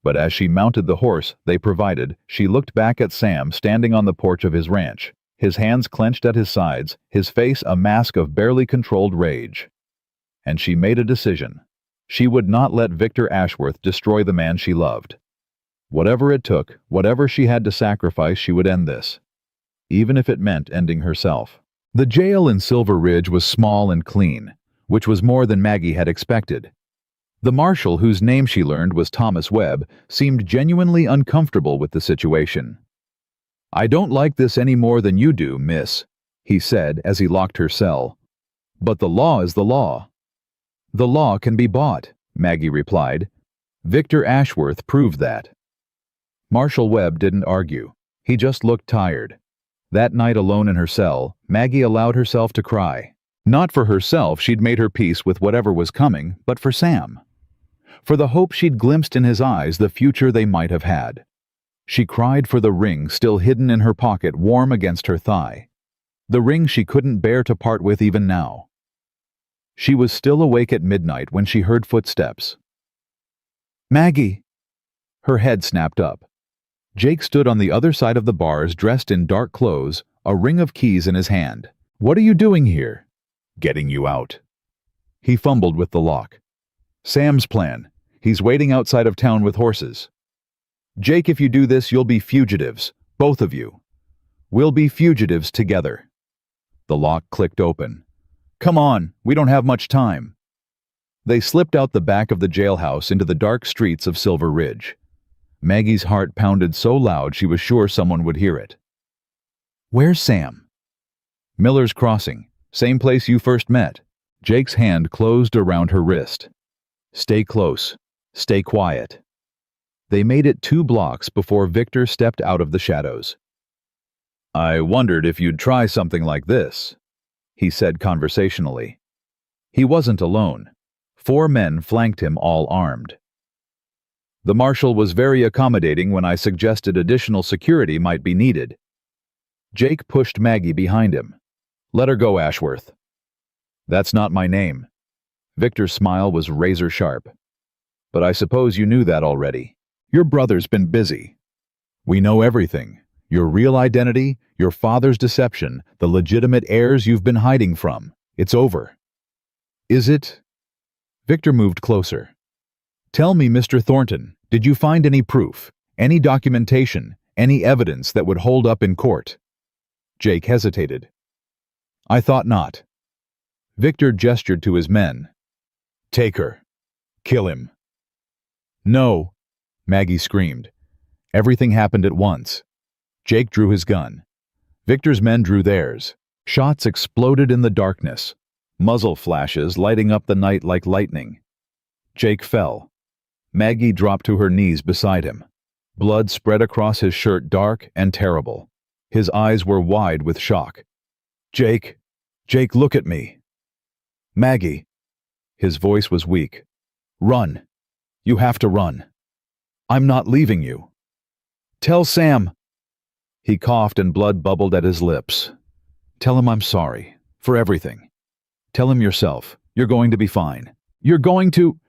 But as she mounted the horse they provided, she looked back at Sam standing on the porch of his ranch, his hands clenched at his sides, his face a mask of barely controlled rage. And she made a decision. She would not let Victor Ashworth destroy the man she loved. Whatever it took, whatever she had to sacrifice, she would end this, even if it meant ending herself. The jail in Silver Ridge was small and clean, which was more than Maggie had expected. The marshal, whose name she learned was Thomas Webb, seemed genuinely uncomfortable with the situation. "I don't like this any more than you do, miss," he said as he locked her cell. "But the law is the law." "The law can be bought," Maggie replied. "Victor Ashworth proved that." Marshal Webb didn't argue. He just looked tired. That night alone in her cell, Maggie allowed herself to cry. Not for herself, she'd made her peace with whatever was coming, but for Sam. For the hope she'd glimpsed in his eyes, the future they might have had. She cried for the ring still hidden in her pocket, warm against her thigh. The ring she couldn't bear to part with even now. She was still awake at midnight when she heard footsteps. "Maggie!" Her head snapped up. Jake stood on the other side of the bars, dressed in dark clothes, a ring of keys in his hand. "What are you doing here?" "Getting you out." He fumbled with the lock. "Sam's plan. He's waiting outside of town with horses." "Jake, if you do this, you'll be fugitives. Both of you. We'll be fugitives together." The lock clicked open. "Come on, we don't have much time." They slipped out the back of the jailhouse into the dark streets of Silver Ridge. Maggie's heart pounded so loud she was sure someone would hear it. "Where's Sam?" "Miller's Crossing. Same place you first met." Jake's hand closed around her wrist. "Stay close. Stay quiet." They made it 2 blocks before Victor stepped out of the shadows. "I wondered if you'd try something like this," he said conversationally. He wasn't alone. 4 men flanked him, all armed. "The marshal was very accommodating when I suggested additional security might be needed." Jake pushed Maggie behind him. "Let her go, Ashworth." "That's not my name." Victor's smile was razor sharp. "But I suppose you knew that already. Your brother's been busy. We know everything. Your real identity, your father's deception, the legitimate heirs you've been hiding from. It's over." "Is it?" Victor moved closer. "Tell me, Mr. Thornton, did you find any proof, any documentation, any evidence that would hold up in court?" Jake hesitated. "I thought not." Victor gestured to his men. "Take her. Kill him." "No," Maggie screamed. Everything happened at once. Jake drew his gun. Victor's men drew theirs. Shots exploded in the darkness, muzzle flashes lighting up the night like lightning. Jake fell. Maggie dropped to her knees beside him. Blood spread across his shirt, dark and terrible. His eyes were wide with shock. Jake, look at me." "Maggie." His voice was weak. "Run. You have to run. I'm not leaving you." "Tell Sam." He coughed and blood bubbled at his lips. "Tell him I'm sorry. For everything. Tell him yourself. You're going to be fine. You're going to—"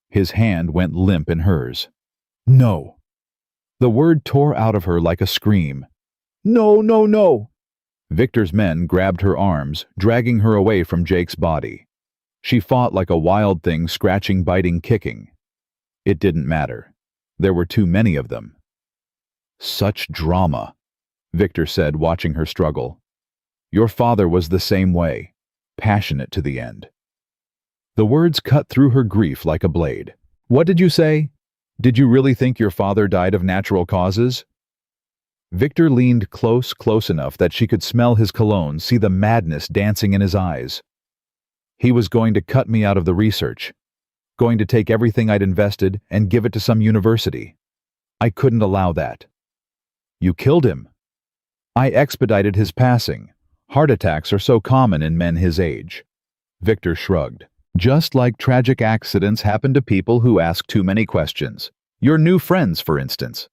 His hand went limp in hers. "No." The word tore out of her like a scream. "No, no, no." Victor's men grabbed her arms, dragging her away from Jake's body. She fought like a wild thing, scratching, biting, kicking. It didn't matter. There were too many of them. "Such drama," Victor said, watching her struggle. "Your father was the same way, passionate to the end." The words cut through her grief like a blade. "What did you say? Did you really think your father died of natural causes?" Victor leaned close enough that she could smell his cologne, see the madness dancing in his eyes. "He was going to cut me out of the research, going to take everything I'd invested and give it to some university. I couldn't allow that." "You killed him." "I expedited his passing. Heart attacks are so common in men his age." Victor shrugged. "Just like tragic accidents happen to people who ask too many questions. Your new friends, for instance."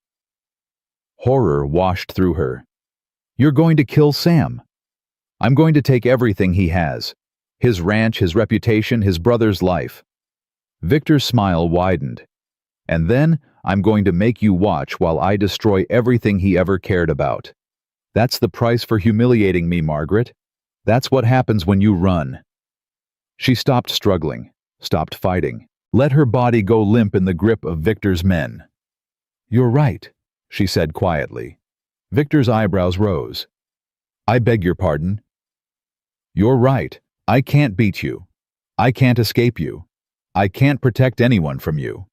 Horror washed through her. "You're going to kill Sam." "I'm going to take everything he has. His ranch, his reputation, his brother's life." Victor's smile widened. "And then I'm going to make you watch while I destroy everything he ever cared about." That's the price for humiliating me, Margaret. That's what happens when you run." She stopped struggling, stopped fighting, let her body go limp in the grip of Victor's men. "You're right," she said quietly. Victor's eyebrows rose. "I beg your pardon." "You're right. I can't beat you. I can't escape you. I can't protect anyone from you."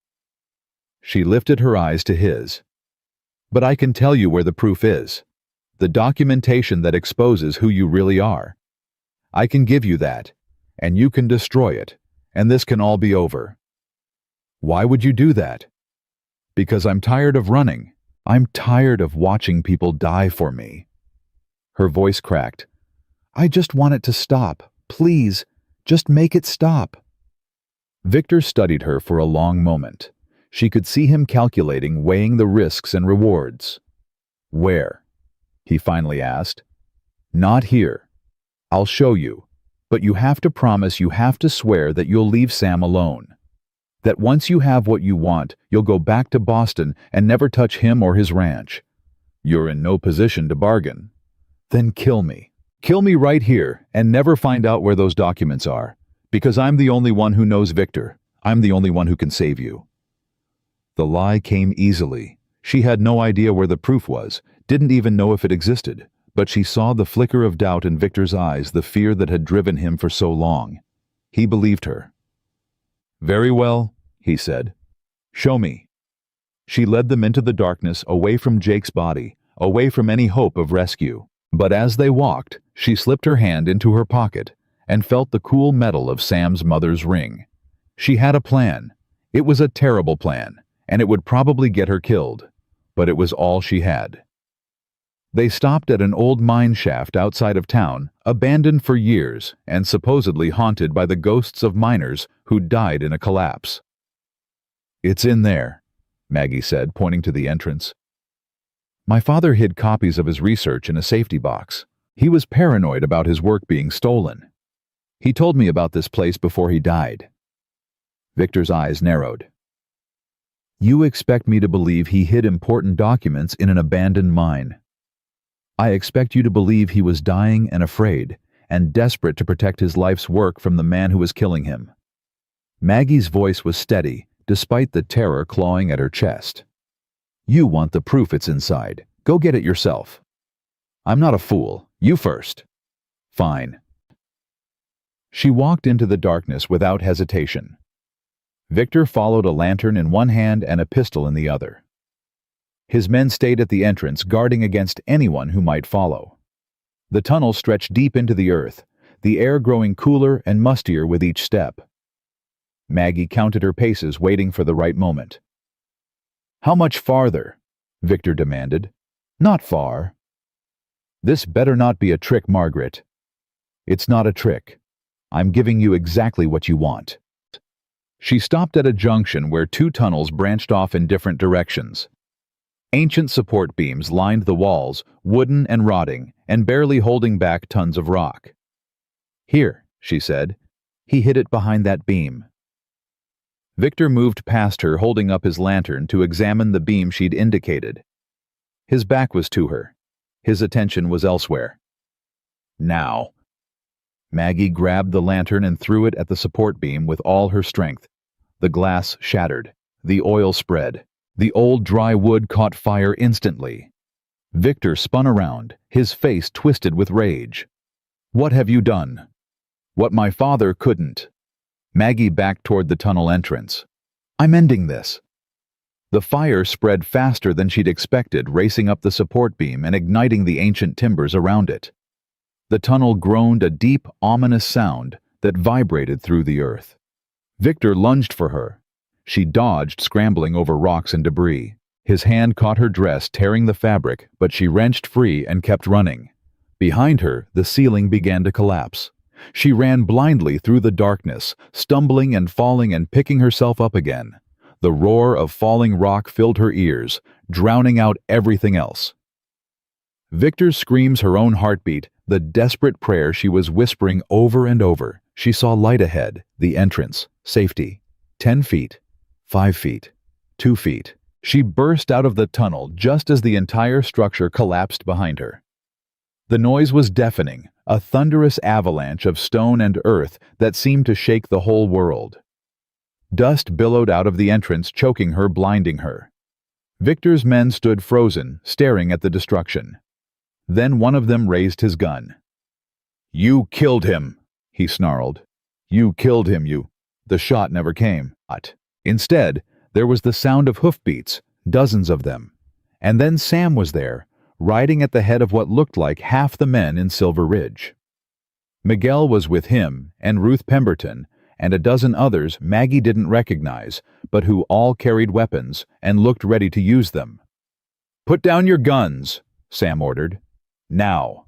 She lifted her eyes to his. "But I can tell you where the proof is. The documentation that exposes who you really are. I can give you that, and you can destroy it, and this can all be over." "Why would you do that?" "Because I'm tired of running. I'm tired of watching people die for me." Her voice cracked. "I just want it to stop. Please, just make it stop." Victor studied her for a long moment. She could see him calculating, weighing the risks and rewards. "Where?" he finally asked. "Not here. I'll show you. But you have to promise, you have to swear that you'll leave Sam alone. That once you have what you want, you'll go back to Boston and never touch him or his ranch." "You're in no position to bargain." "Then kill me. Kill me right here and never find out where those documents are. Because I'm the only one who knows Victor. I'm the only one who can save you." The lie came easily. She had no idea where the proof was, didn't even know if it existed, but she saw the flicker of doubt in Victor's eyes, the fear that had driven him for so long. He believed her. "Very well," he said. "Show me." She led them into the darkness, away from Jake's body, away from any hope of rescue. But as they walked, she slipped her hand into her pocket and felt the cool metal of Sam's mother's ring. She had a plan. It was a terrible plan, and it would probably get her killed, but it was all she had. They stopped at an old mine shaft outside of town, abandoned for years and supposedly haunted by the ghosts of miners who died in a collapse. "It's in there," Maggie said, pointing to the entrance. "My father hid copies of his research in a safety box. He was paranoid about his work being stolen. He told me about this place before he died." Victor's eyes narrowed. "You expect me to believe he hid important documents in an abandoned mine. I expect you to believe he was dying and afraid, and desperate to protect his life's work from the man who was killing him." Maggie's voice was steady, despite the terror clawing at her chest. "You want the proof it's inside. Go get it yourself." "I'm not a fool. You first." "Fine." She walked into the darkness without hesitation. Victor followed, a lantern in one hand and a pistol in the other. His men stayed at the entrance, guarding against anyone who might follow. The tunnel stretched deep into the earth, the air growing cooler and mustier with each step. Maggie counted her paces, waiting for the right moment. "How much farther?" Victor demanded. "Not far." "This better not be a trick, Margaret." "It's not a trick. I'm giving you exactly what you want." She stopped at a junction where two tunnels branched off in different directions. Ancient support beams lined the walls, wooden and rotting, and barely holding back tons of rock. "Here," she said. "He hid it behind that beam." Victor moved past her, holding up his lantern to examine the beam she'd indicated. His back was to her. His attention was elsewhere. "Now." Maggie grabbed the lantern and threw it at the support beam with all her strength. The glass shattered. The oil spread. The old dry wood caught fire instantly. Victor spun around, his face twisted with rage. "What have you done?" "What my father couldn't." Maggie backed toward the tunnel entrance. "I'm ending this." The fire spread faster than she'd expected, racing up the support beam and igniting the ancient timbers around it. The tunnel groaned, a deep, ominous sound that vibrated through the earth. Victor lunged for her. She dodged, scrambling over rocks and debris. His hand caught her dress, tearing the fabric, but she wrenched free and kept running. Behind her, the ceiling began to collapse. She ran blindly through the darkness, stumbling and falling and picking herself up again. The roar of falling rock filled her ears, drowning out everything else. Victor's screams, her own heartbeat, the desperate prayer she was whispering over and over. She saw light ahead, the entrance, safety. 10 feet, 5 feet, 2 feet. She burst out of the tunnel just as the entire structure collapsed behind her. The noise was deafening, a thunderous avalanche of stone and earth that seemed to shake the whole world. Dust billowed out of the entrance, choking her, blinding her. Victor's men stood frozen, staring at the destruction. Then one of them raised his gun. "You killed him," he snarled. "You killed him, you." The shot never came. Instead, there was the sound of hoofbeats, dozens of them. And then Sam was there, riding at the head of what looked like half the men in Silver Ridge. Miguel was with him, and Ruth Pemberton, and a dozen others Maggie didn't recognize, but who all carried weapons and looked ready to use them. "Put down your guns," Sam ordered. "Now."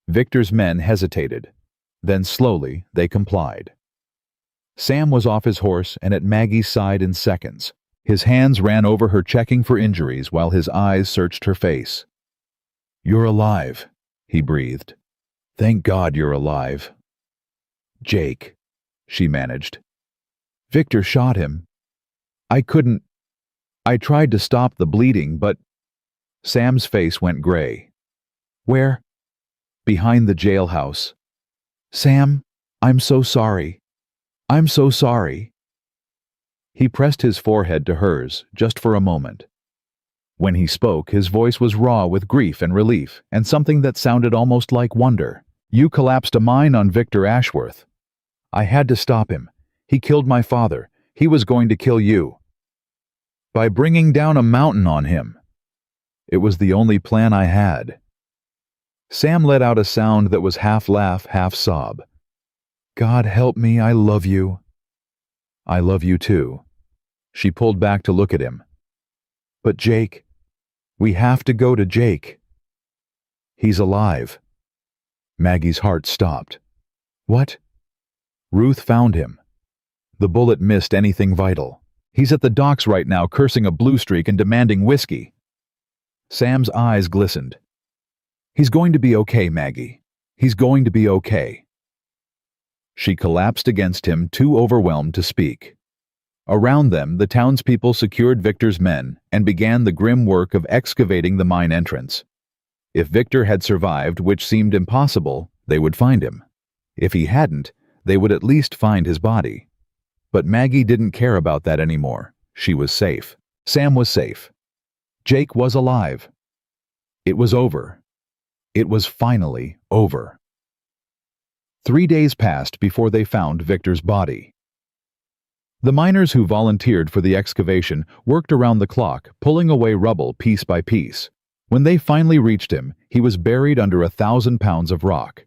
Victor's men hesitated. Then slowly they complied. Sam was off his horse and at Maggie's side in seconds. His hands ran over her, checking for injuries while his eyes searched her face. "You're alive," he breathed. "Thank God you're alive." "Jake," she managed. "Victor shot him. I couldn't. I tried to stop the bleeding, but—" Sam's face went gray. "Where?" "Behind the jailhouse." "Sam, I'm so sorry. I'm so sorry." He pressed his forehead to hers, just for a moment. When he spoke, his voice was raw with grief and relief, and something that sounded almost like wonder. "You collapsed a mine on Victor Ashworth. I had to stop him. He killed my father. He was going to kill you. By bringing down a mountain on him. It was the only plan I had." Sam let out a sound that was half laugh, half sob. "God help me, I love you." "I love you too." She pulled back to look at him. "But Jake, we have to go to Jake. He's alive." Maggie's heart stopped. "What?" "Ruth found him. The bullet missed anything vital. He's at the docks right now, cursing a blue streak and demanding whiskey." Sam's eyes glistened. "He's going to be okay, Maggie. He's going to be okay." She collapsed against him, too overwhelmed to speak. Around them, the townspeople secured Victor's men and began the grim work of excavating the mine entrance. If Victor had survived, which seemed impossible, they would find him. If he hadn't, they would at least find his body. But Maggie didn't care about that anymore. She was safe. Sam was safe. Jake was alive. It was over. It was finally over. 3 days passed before they found Victor's body. The miners who volunteered for the excavation worked around the clock, pulling away rubble piece by piece. When they finally reached him, he was buried under 1,000 pounds of rock.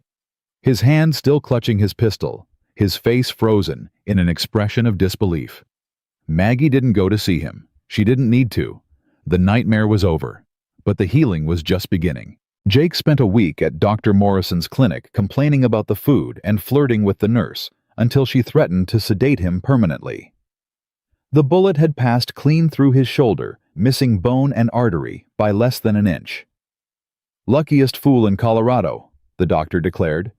His hand still clutching his pistol, his face frozen in an expression of disbelief. Maggie didn't go to see him. She didn't need to. The nightmare was over, but the healing was just beginning. Jake spent a week at Dr. Morrison's clinic complaining about the food and flirting with the nurse, until she threatened to sedate him permanently. The bullet had passed clean through his shoulder, missing bone and artery by less than an inch. "Luckiest fool in Colorado," the doctor declared.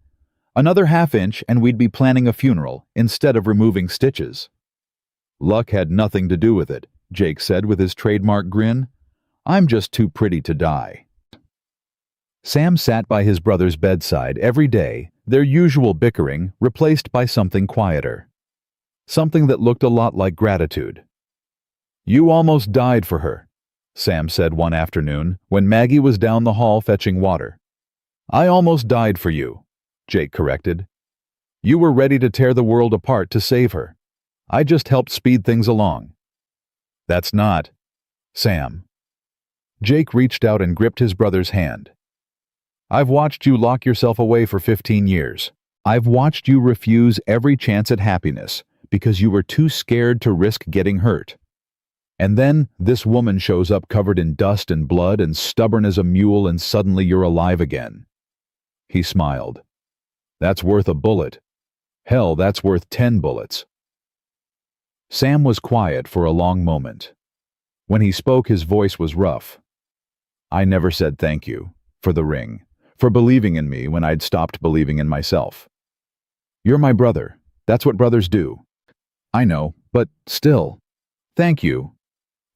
"Another half-inch and we'd be planning a funeral instead of removing stitches." "Luck had nothing to do with it," Jake said with his trademark grin. "I'm just too pretty to die." Sam sat by his brother's bedside every day, their usual bickering replaced by something quieter. Something that looked a lot like gratitude. "You almost died for her," Sam said one afternoon when Maggie was down the hall fetching water. "I almost died for you," Jake corrected. "You were ready to tear the world apart to save her. I just helped speed things along." "That's not..." "Sam." Jake reached out and gripped his brother's hand. "I've watched you lock yourself away for 15 years. I've watched you refuse every chance at happiness because you were too scared to risk getting hurt. And then this woman shows up covered in dust and blood and stubborn as a mule, and suddenly you're alive again." He smiled. "That's worth a bullet. Hell, that's worth 10 bullets." Sam was quiet for a long moment. When he spoke, his voice was rough. "I never said thank you for the ring, for believing in me when I'd stopped believing in myself. You're my brother. That's what brothers do." "I know, but still." "Thank you."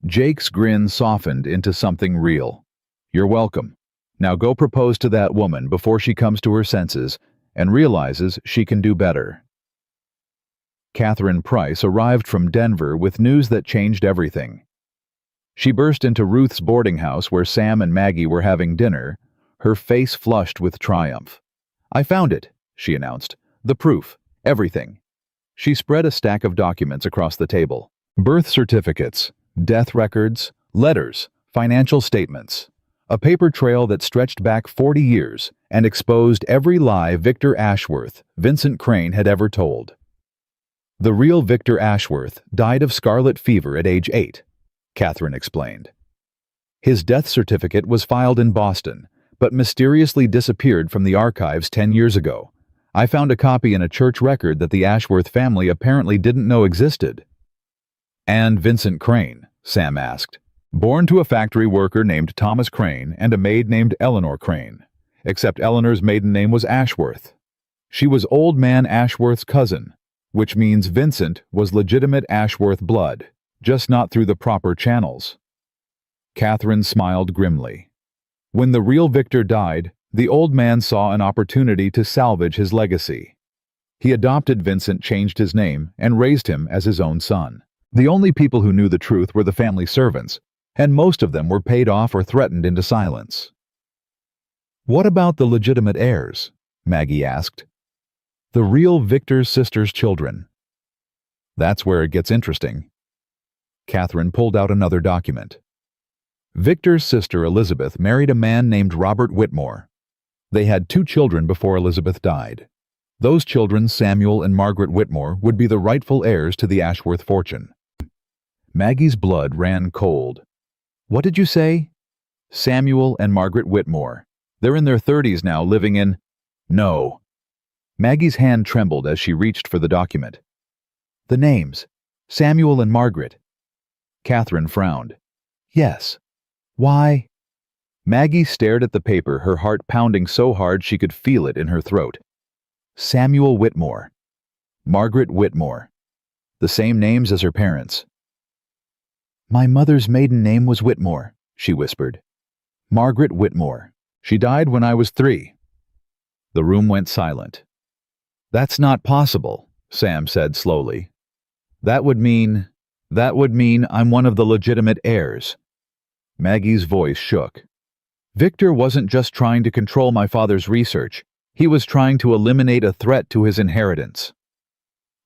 Jake's grin softened into something real. "You're welcome. Now go propose to that woman before she comes to her senses and realizes she can do better." Catherine Price arrived from Denver with news that changed everything. She burst into Ruth's boarding house where Sam and Maggie were having dinner, her face flushed with triumph. "I found it," she announced. "The proof. Everything." She spread a stack of documents across the table. Birth certificates, death records, letters, financial statements. A paper trail that stretched back 40 years and exposed every lie Victor Ashworth, Vincent Crane, had ever told. The real Victor Ashworth died of scarlet fever at age 8, Catherine explained. His death certificate was filed in Boston, but mysteriously disappeared from the archives 10 years ago. I found a copy in a church record that the Ashworth family apparently didn't know existed. "And Vincent Crane?" Sam asked. "Born to a factory worker named Thomas Crane and a maid named Eleanor Crane, except Eleanor's maiden name was Ashworth. She was Old Man Ashworth's cousin, which means Vincent was legitimate Ashworth blood, just not through the proper channels." Catherine smiled grimly. When the real Victor died, the old man saw an opportunity to salvage his legacy. He adopted Vincent, changed his name, and raised him as his own son. The only people who knew the truth were the family servants, and most of them were paid off or threatened into silence. "What about the legitimate heirs?" Maggie asked. "The real Victor's sister's children." "That's where it gets interesting." Catherine pulled out another document. Victor's sister Elizabeth married a man named Robert Whitmore. They had 2 children before Elizabeth died. Those children, Samuel and Margaret Whitmore, would be the rightful heirs to the Ashworth fortune. Maggie's blood ran cold. "What did you say?" "Samuel and Margaret Whitmore. They're in their 30s now, living in—" "No." Maggie's hand trembled as she reached for the document. "The names. Samuel and Margaret." Catherine frowned. "Yes. Why?" Maggie stared at the paper, her heart pounding so hard she could feel it in her throat. Samuel Whitmore. Margaret Whitmore. The same names as her parents. "My mother's maiden name was Whitmore," she whispered. "Margaret Whitmore. She died when I was 3. The room went silent. "That's not possible," Sam said slowly. That would mean I'm one of the legitimate heirs." Maggie's voice shook. "Victor wasn't just trying to control my father's research. He was trying to eliminate a threat to his inheritance."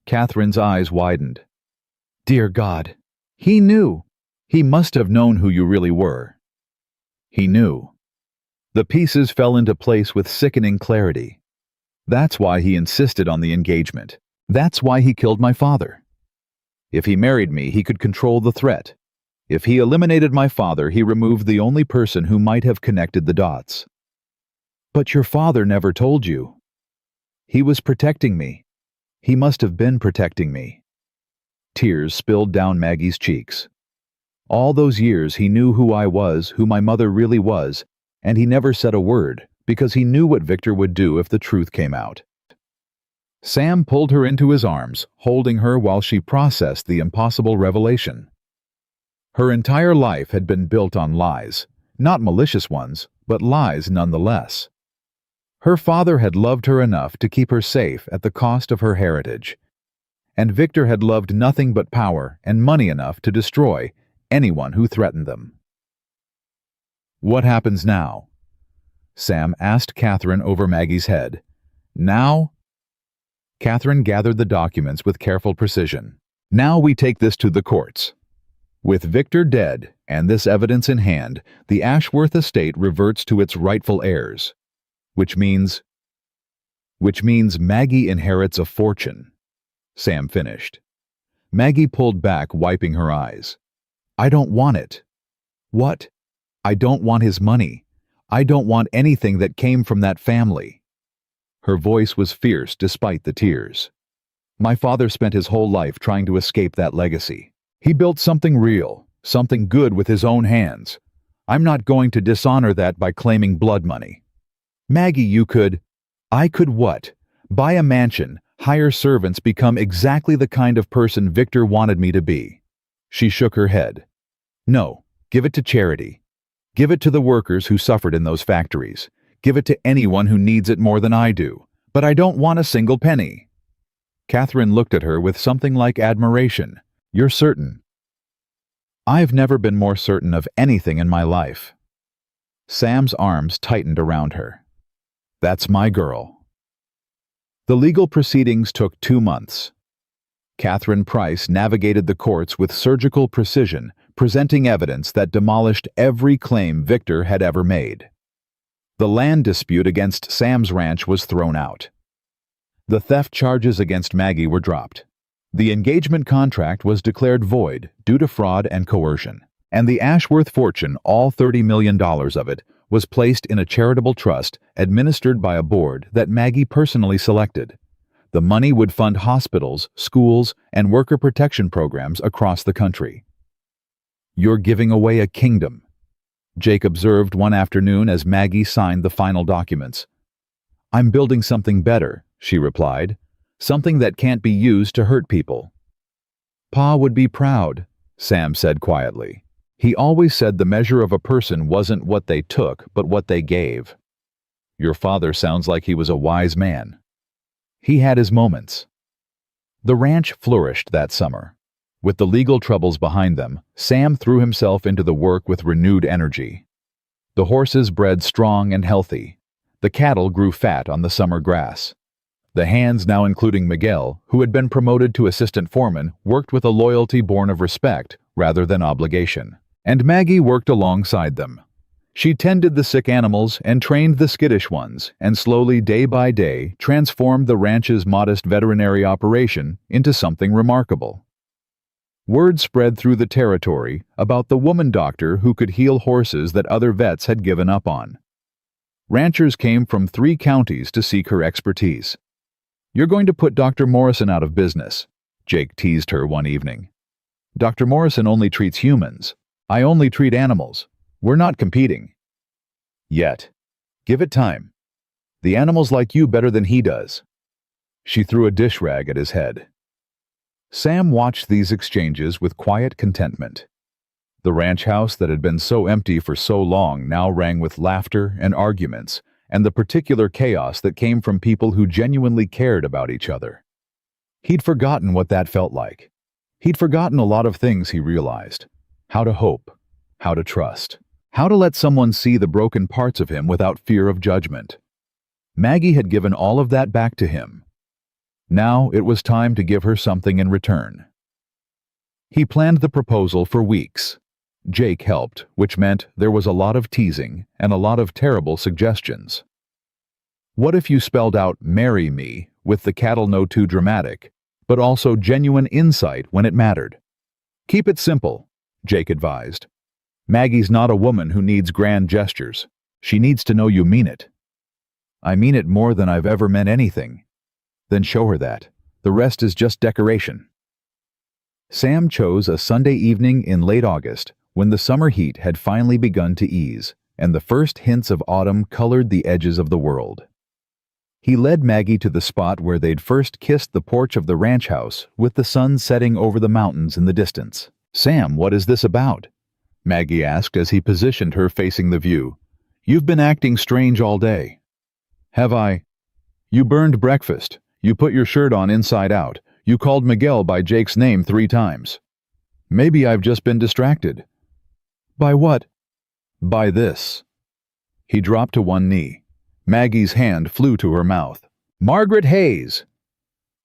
Catherine's eyes widened. "Dear God, he knew. He must have known who you really were." He knew. The pieces fell into place with sickening clarity. That's why he insisted on the engagement. That's why he killed my father. If he married me, he could control the threat. If he eliminated my father, he removed the only person who might have connected the dots. "But your father never told you." "He was protecting me. He must have been protecting me." Tears spilled down Maggie's cheeks. All those years he knew who I was, who my mother really was, and he never said a word, because he knew what Victor would do if the truth came out. Sam pulled her into his arms, holding her while she processed the impossible revelation. Her entire life had been built on lies, not malicious ones, but lies nonetheless. Her father had loved her enough to keep her safe at the cost of her heritage, and Victor had loved nothing but power and money enough to destroy anyone who threatened them. "What happens now?" Sam asked Catherine over Maggie's head. "Now?" Catherine gathered the documents with careful precision. "Now we take this to the courts. With Victor dead and this evidence in hand, the Ashworth estate reverts to its rightful heirs, which means Maggie inherits a fortune," Sam finished. Maggie pulled back, wiping her eyes. "I don't want it." "What?" "I don't want his money. I don't want anything that came from that family." Her voice was fierce despite the tears. "My father spent his whole life trying to escape that legacy. He built something real, something good with his own hands. I'm not going to dishonor that by claiming blood money." "Maggie, I could what? Buy a mansion, hire servants, become exactly the kind of person Victor wanted me to be." She shook her head. "No, give it to charity. Give it to the workers who suffered in those factories. Give it to anyone who needs it more than I do. But I don't want a single penny." Catherine looked at her with something like admiration. "You're certain?" "I've never been more certain of anything in my life." Sam's arms tightened around her. "That's my girl." The legal proceedings took 2 months. Catherine Price navigated the courts with surgical precision, presenting evidence that demolished every claim Victor had ever made. The land dispute against Sam's ranch was thrown out. The theft charges against Maggie were dropped. The engagement contract was declared void due to fraud and coercion, and the Ashworth fortune, all $30 million of it, was placed in a charitable trust administered by a board that Maggie personally selected. The money would fund hospitals, schools, and worker protection programs across the country. "You're giving away a kingdom," Jake observed one afternoon as Maggie signed the final documents. "I'm building something better," she replied, "something that can't be used to hurt people." "Pa would be proud," Sam said quietly. "He always said the measure of a person wasn't what they took, but what they gave." "Your father sounds like he was a wise man." "He had his moments." The ranch flourished that summer. With the legal troubles behind them, Sam threw himself into the work with renewed energy. The horses bred strong and healthy. The cattle grew fat on the summer grass. The hands, now including Miguel, who had been promoted to assistant foreman, worked with a loyalty born of respect rather than obligation. And Maggie worked alongside them. She tended the sick animals and trained the skittish ones, and slowly, day by day, transformed the ranch's modest veterinary operation into something remarkable. Word spread through the territory about the woman doctor who could heal horses that other vets had given up on. Ranchers came from 3 counties to seek her expertise. "You're going to put Dr. Morrison out of business," Jake teased her one evening. "Dr. Morrison only treats humans. I only treat animals. We're not competing." "Yet. Give it time. The animals like you better than he does." She threw a dish rag at his head. Sam watched these exchanges with quiet contentment. The ranch house that had been so empty for so long now rang with laughter and arguments, and the particular chaos that came from people who genuinely cared about each other. He'd forgotten what that felt like. He'd forgotten a lot of things, he realized. How to hope, how to trust, how to let someone see the broken parts of him without fear of judgment. Maggie had given all of that back to him. Now it was time to give her something in return. He planned the proposal for weeks. Jake helped, which meant there was a lot of teasing and a lot of terrible suggestions. What if you spelled out "marry me" with the cattle no too dramatic, but also genuine insight when it mattered? Keep it simple, Jake advised. Maggie's not a woman who needs grand gestures. She needs to know you mean it. I mean it more than I've ever meant anything. Then show her that. The rest is just decoration. Sam chose a Sunday evening in late August, when the summer heat had finally begun to ease, and the first hints of autumn colored the edges of the world. He led Maggie to the spot where they'd first kissed the porch of the ranch house, with the sun setting over the mountains in the distance. "Sam, what is this about?" Maggie asked as he positioned her facing the view. "You've been acting strange all day." "Have I?" "You burned breakfast. You put your shirt on inside out. You called Miguel by Jake's name 3 times. Maybe I've just been distracted." "By what?" "By this." He dropped to one knee. Maggie's hand flew to her mouth. "Margaret Hayes!"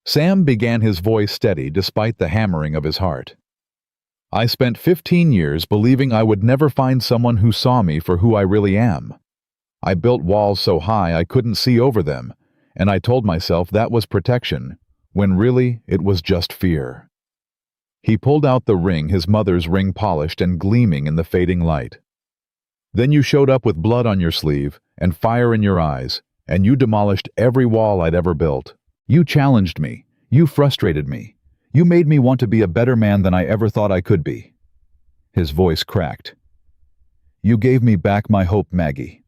Sam began his voice steady despite the hammering of his heart. "I spent 15 years believing I would never find someone who saw me for who I really am. I built walls so high I couldn't see over them, and I told myself that was protection, when really it was just fear." He pulled out the ring, his mother's ring polished and gleaming in the fading light. "Then you showed up with blood on your sleeve and fire in your eyes, and you demolished every wall I'd ever built. You challenged me. You frustrated me. You made me want to be a better man than I ever thought I could be." His voice cracked. "You gave me back my hope, Maggie.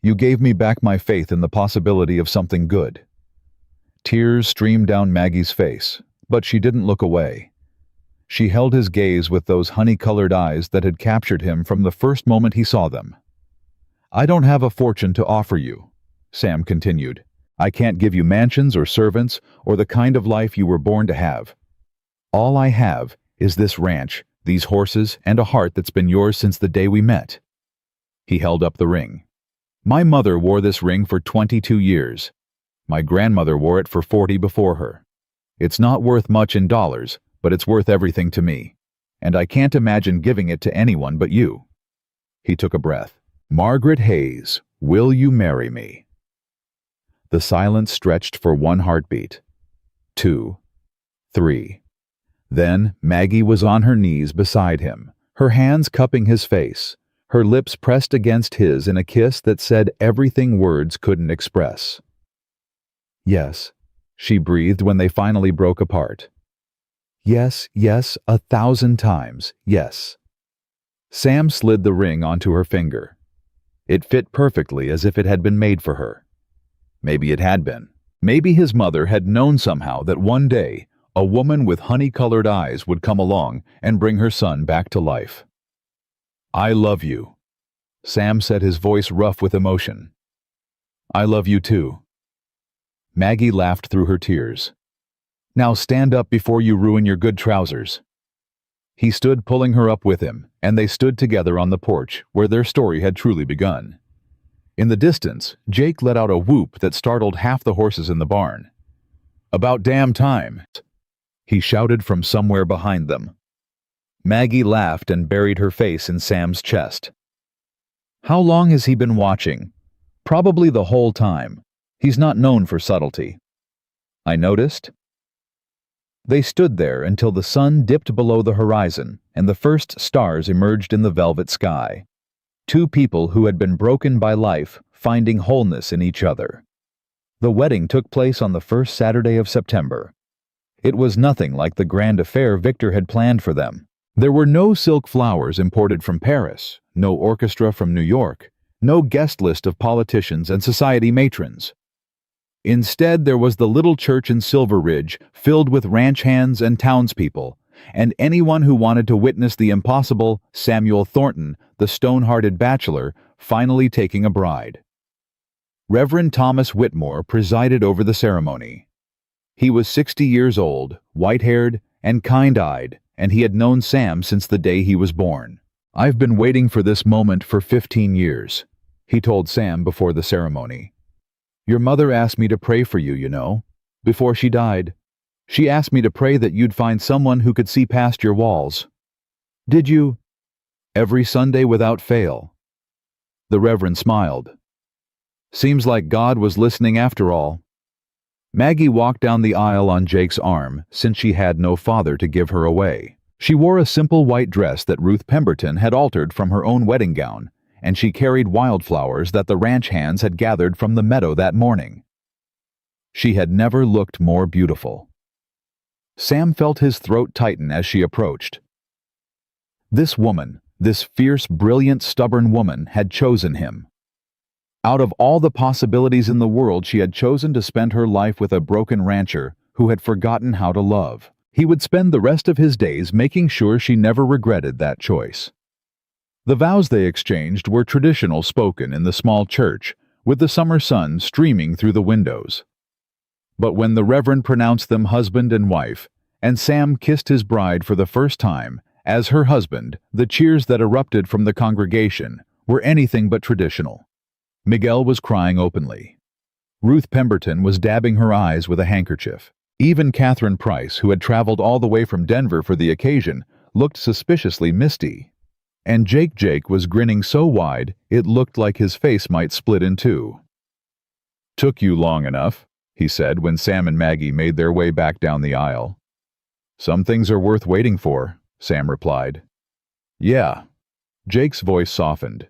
You gave me back my faith in the possibility of something good." Tears streamed down Maggie's face, but she didn't look away. She held his gaze with those honey-colored eyes that had captured him from the first moment he saw them. "I don't have a fortune to offer you," Sam continued. "I can't give you mansions or servants or the kind of life you were born to have. All I have is this ranch, these horses, and a heart that's been yours since the day we met." He held up the ring. "My mother wore this ring for 22 years. My grandmother wore it for 40 before her. It's not worth much in dollars, but it's worth everything to me. And I can't imagine giving it to anyone but you." He took a breath. "Margaret Hayes, will you marry me?" The silence stretched for one heartbeat. 2, 3. Then Maggie was on her knees beside him, her hands cupping his face, her lips pressed against his in a kiss that said everything words couldn't express. "Yes," she breathed when they finally broke apart. "Yes, yes, 1,000 times, yes." Sam slid the ring onto her finger. It fit perfectly as if it had been made for her. Maybe it had been. Maybe his mother had known somehow that one day a woman with honey-colored eyes would come along and bring her son back to life. "I love you," Sam said, his voice rough with emotion. "I love you too." Maggie laughed through her tears. "Now stand up before you ruin your good trousers." He stood pulling her up with him, and they stood together on the porch where their story had truly begun. In the distance, Jake let out a whoop that startled half the horses in the barn. "About damn time," he shouted from somewhere behind them. Maggie laughed and buried her face in Sam's chest. "How long has he been watching?" "Probably the whole time. He's not known for subtlety." "I noticed." They stood there until the sun dipped below the horizon and the first stars emerged in the velvet sky. Two people who had been broken by life, finding wholeness in each other. The wedding took place on the first Saturday of September. It was nothing like the grand affair Victor had planned for them. There were no silk flowers imported from Paris, no orchestra from New York, no guest list of politicians and society matrons. Instead, there was the little church in Silver Ridge filled with ranch hands and townspeople, and anyone who wanted to witness the impossible, Samuel Thornton, the stone-hearted bachelor, finally taking a bride. Reverend Thomas Whitmore presided over the ceremony. He was 60 years old, white-haired, and kind-eyed, and he had known Sam since the day he was born. "I've been waiting for this moment for 15 years, he told Sam before the ceremony. "Your mother asked me to pray for you, you know, before she died. She asked me to pray that you'd find someone who could see past your walls. Did you?" "Every Sunday without fail." The Reverend smiled. "Seems like God was listening after all." Maggie walked down the aisle on Jake's arm, since she had no father to give her away. She wore a simple white dress that Ruth Pemberton had altered from her own wedding gown, and she carried wildflowers that the ranch hands had gathered from the meadow that morning. She had never looked more beautiful. Sam felt his throat tighten as she approached. This woman, this fierce, brilliant, stubborn woman, had chosen him. Out of all the possibilities in the world, she had chosen to spend her life with a broken rancher who had forgotten how to love. He would spend the rest of his days making sure she never regretted that choice. The vows they exchanged were traditional, spoken in the small church, with the summer sun streaming through the windows. But when the Reverend pronounced them husband and wife, and Sam kissed his bride for the first time, as her husband, the cheers that erupted from the congregation were anything but traditional. Miguel was crying openly. Ruth Pemberton was dabbing her eyes with a handkerchief. Even Catherine Price, who had traveled all the way from Denver for the occasion, looked suspiciously misty. And Jake was grinning so wide it looked like his face might split in two. "Took you long enough," he said when Sam and Maggie made their way back down the aisle. "Some things are worth waiting for," Sam replied. "Yeah." Jake's voice softened.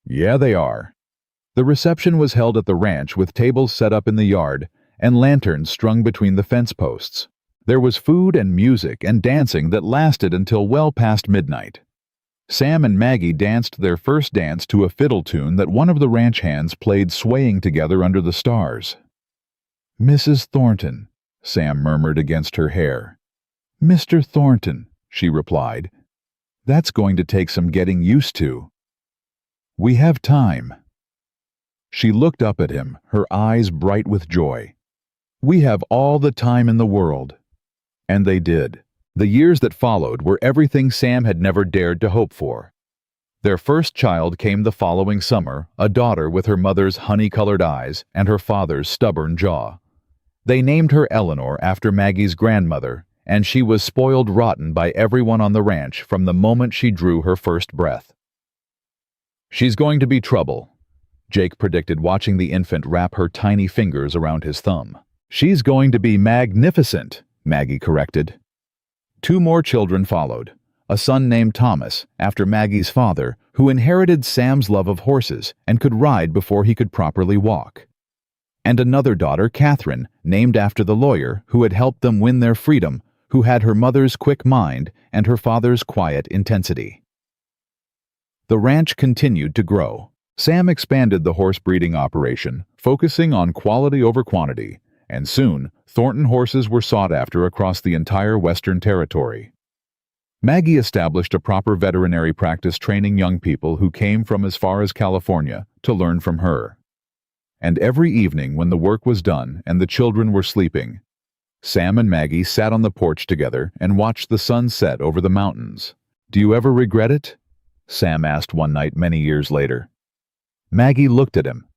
"Yeah, they are." The reception was held at the ranch with tables set up in the yard and lanterns strung between the fence posts. There was food and music and dancing that lasted until well past midnight. Sam and Maggie danced their first dance to a fiddle tune that one of the ranch hands played swaying together under the stars. "Mrs. Thornton," Sam murmured against her hair. "Mr. Thornton," she replied. That's going to take some getting used to. We have time. She looked up at him, her eyes bright with joy. We have all the time in the world. And they did. The years that followed were everything Sam had never dared to hope for. Their first child came the following summer, a daughter with her mother's honey-colored eyes and her father's stubborn jaw. They named her Eleanor after Maggie's grandmother, and she was spoiled rotten by everyone on the ranch from the moment she drew her first breath. She's going to be trouble, Jake predicted, watching the infant wrap her tiny fingers around his thumb. She's going to be magnificent, Maggie corrected. 2 more children followed. A son named Thomas, after Maggie's father, who inherited Sam's love of horses and could ride before he could properly walk. And another daughter, Catherine, named after the lawyer who had helped them win their freedom, who had her mother's quick mind and her father's quiet intensity. The ranch continued to grow. Sam expanded the horse breeding operation, focusing on quality over quantity, and soon Thornton horses were sought after across the entire Western Territory. Maggie established a proper veterinary practice, training young people who came from as far as California to learn from her. And every evening when the work was done and the children were sleeping, Sam and Maggie sat on the porch together and watched the sun set over the mountains. Do you ever regret it? Sam asked one night many years later. Maggie looked at him,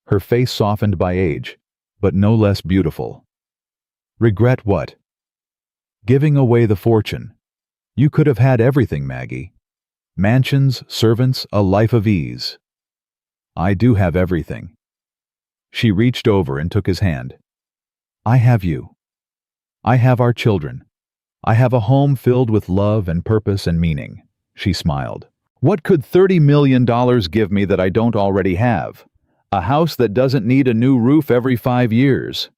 her face softened by age, but no less beautiful. Regret what? Giving away the fortune. You could have had everything, Maggie. Mansions, servants, a life of ease. I do have everything. She reached over and took his hand. I have you. I have our children. I have a home filled with love and purpose and meaning. She smiled. What could $30 million give me that I don't already have? A house that doesn't need a new roof every 5 years.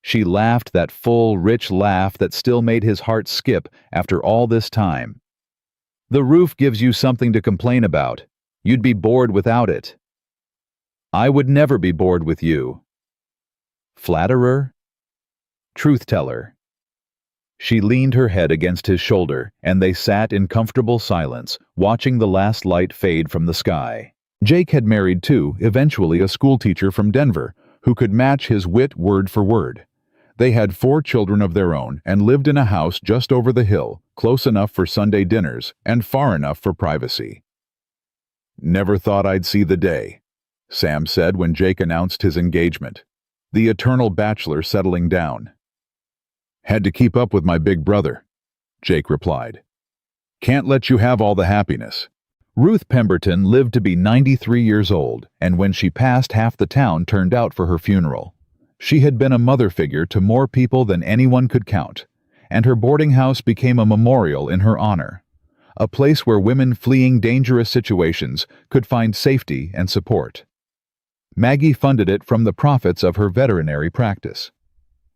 She laughed, that full, rich laugh that still made his heart skip after all this time. The roof gives you something to complain about. You'd be bored without it. I would never be bored with you. Flatterer? Truth-teller. She leaned her head against his shoulder, and they sat in comfortable silence, watching the last light fade from the sky. Jake had married, too, eventually a schoolteacher from Denver, who could match his wit word for word. They had 4 children of their own and lived in a house just over the hill, close enough for Sunday dinners and far enough for privacy. Never thought I'd see the day, Sam said when Jake announced his engagement. The eternal bachelor settling down. Had to keep up with my big brother, Jake replied. Can't let you have all the happiness. Ruth Pemberton lived to be 93 years old, and when she passed, half the town turned out for her funeral. She had been a mother figure to more people than anyone could count, and her boarding house became a memorial in her honor, a place where women fleeing dangerous situations could find safety and support. Maggie funded it from the profits of her veterinary practice.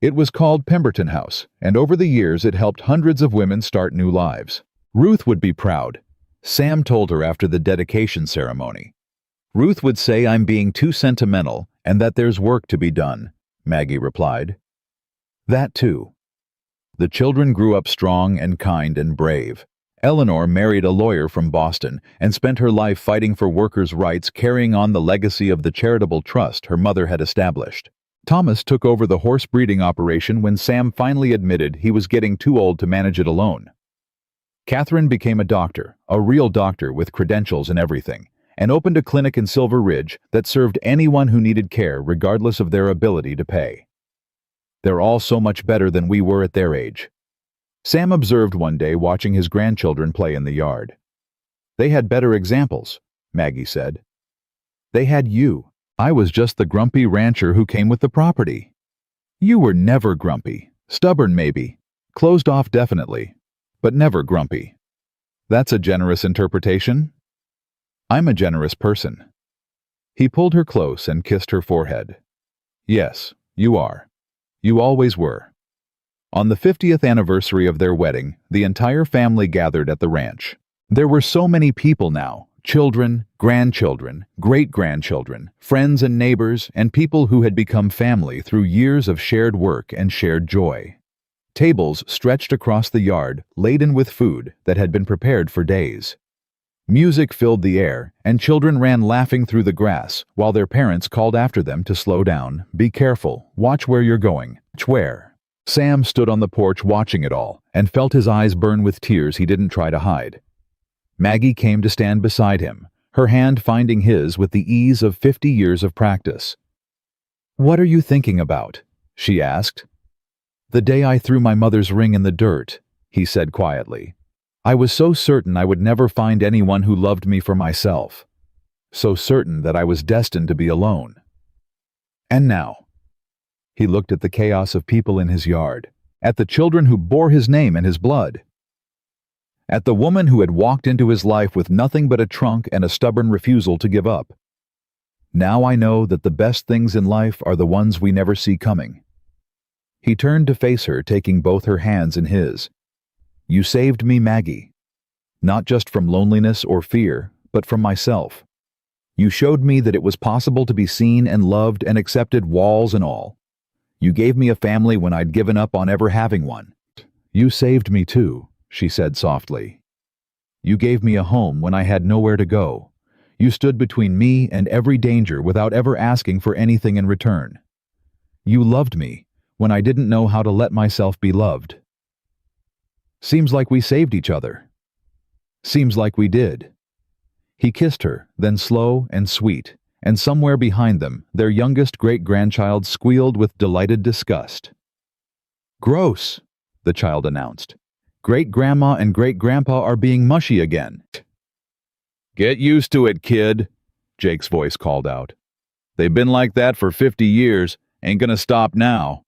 It was called Pemberton House, and over the years it helped hundreds of women start new lives. Ruth would be proud, Sam told her after the dedication ceremony. Ruth would say I'm being too sentimental and that there's work to be done, Maggie replied. That too. The children grew up strong and kind and brave. Eleanor married a lawyer from Boston and spent her life fighting for workers' rights, carrying on the legacy of the charitable trust her mother had established. Thomas took over the horse breeding operation when Sam finally admitted he was getting too old to manage it alone. Catherine became a doctor, a real doctor with credentials and everything, and opened a clinic in Silver Ridge that served anyone who needed care regardless of their ability to pay. They're all so much better than we were at their age, Sam observed one day watching his grandchildren play in the yard. They had better examples, Maggie said. They had you. I was just the grumpy rancher who came with the property. You were never grumpy. Stubborn maybe. Closed off definitely. But never grumpy. That's a generous interpretation? I'm a generous person. He pulled her close and kissed her forehead. Yes, you are. You always were. On the 50th anniversary of their wedding, the entire family gathered at the ranch. There were so many people now, children, grandchildren, great-grandchildren, friends and neighbors, and people who had become family through years of shared work and shared joy. Tables stretched across the yard, laden with food that had been prepared for days. Music filled the air, and children ran laughing through the grass, while their parents called after them to slow down, be careful, watch where you're going. Where? Sam stood on the porch watching it all, and felt his eyes burn with tears he didn't try to hide. Maggie came to stand beside him, her hand finding his with the ease of 50 years of practice. "What are you thinking about?" she asked. "The day I threw my mother's ring in the dirt," he said quietly. "I was so certain I would never find anyone who loved me for myself. So certain that I was destined to be alone. And now." He looked at the chaos of people in his yard, at the children who bore his name and his blood, at the woman who had walked into his life with nothing but a trunk and a stubborn refusal to give up. "Now I know that the best things in life are the ones we never see coming." He turned to face her, taking both her hands in his. "You saved me, Maggie. Not just from loneliness or fear, but from myself. You showed me that it was possible to be seen and loved and accepted, walls and all. You gave me a family when I'd given up on ever having one." "You saved me too," she said softly. "You gave me a home when I had nowhere to go. You stood between me and every danger without ever asking for anything in return. You loved me when I didn't know how to let myself be loved. Seems like we saved each other." "Seems like we did." He kissed her, then slow and sweet, and somewhere behind them, their youngest great-grandchild squealed with delighted disgust. "Gross," the child announced. "Great-grandma and great-grandpa are being mushy again." "Get used to it, kid," Jake's voice called out. "They've been like that for 50 years, ain't gonna stop now."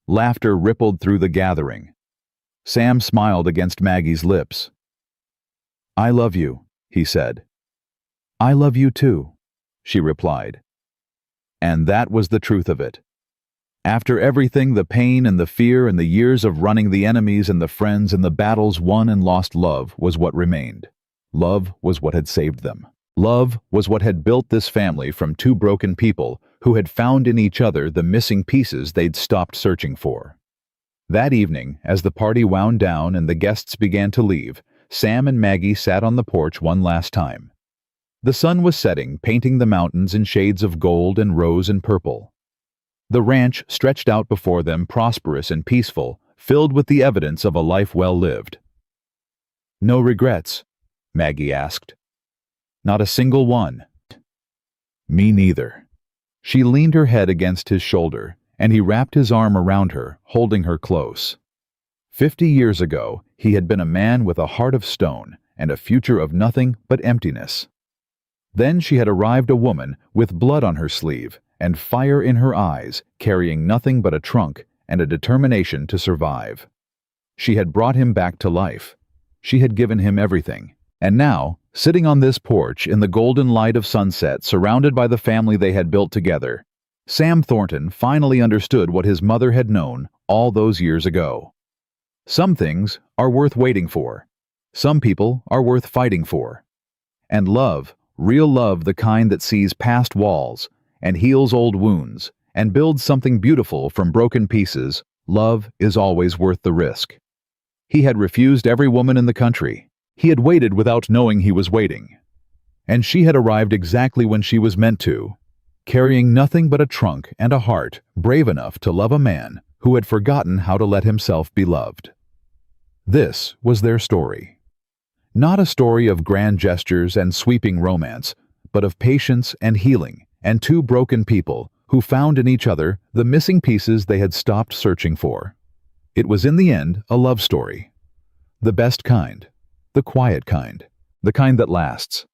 Laughter rippled through the gathering. Sam smiled against Maggie's lips. "I love you," he said. "I love you too," she replied. And that was the truth of it. After everything, the pain and the fear and the years of running the enemies and the friends and the battles won and lost, love was what remained. Love was what had saved them. Love was what had built this family from two broken people who had found in each other the missing pieces they'd stopped searching for. That evening, as the party wound down and the guests began to leave, Sam and Maggie sat on the porch one last time. The sun was setting, painting the mountains in shades of gold and rose and purple. The ranch stretched out before them, prosperous and peaceful, filled with the evidence of a life well lived. "No regrets?" Maggie asked. "Not a single one." "Me neither." She leaned her head against his shoulder, and he wrapped his arm around her, holding her close. 50 years ago, he had been a man with a heart of stone and a future of nothing but emptiness. Then she had arrived, a woman with blood on her sleeve and fire in her eyes, carrying nothing but a trunk and a determination to survive. She had brought him back to life. She had given him everything. And now, sitting on this porch in the golden light of sunset, surrounded by the family they had built together, Sam Thornton finally understood what his mother had known all those years ago. Some things are worth waiting for. Some people are worth fighting for. And love, real love, the kind that sees past walls and heals old wounds and builds something beautiful from broken pieces, love is always worth the risk. He had refused every woman in the country. He had waited without knowing he was waiting. And she had arrived exactly when she was meant to, carrying nothing but a trunk and a heart brave enough to love a man who had forgotten how to let himself be loved. This was their story. Not a story of grand gestures and sweeping romance, but of patience and healing, and two broken people who found in each other the missing pieces they had stopped searching for. It was in the end a love story. The best kind, the quiet kind, the kind that lasts.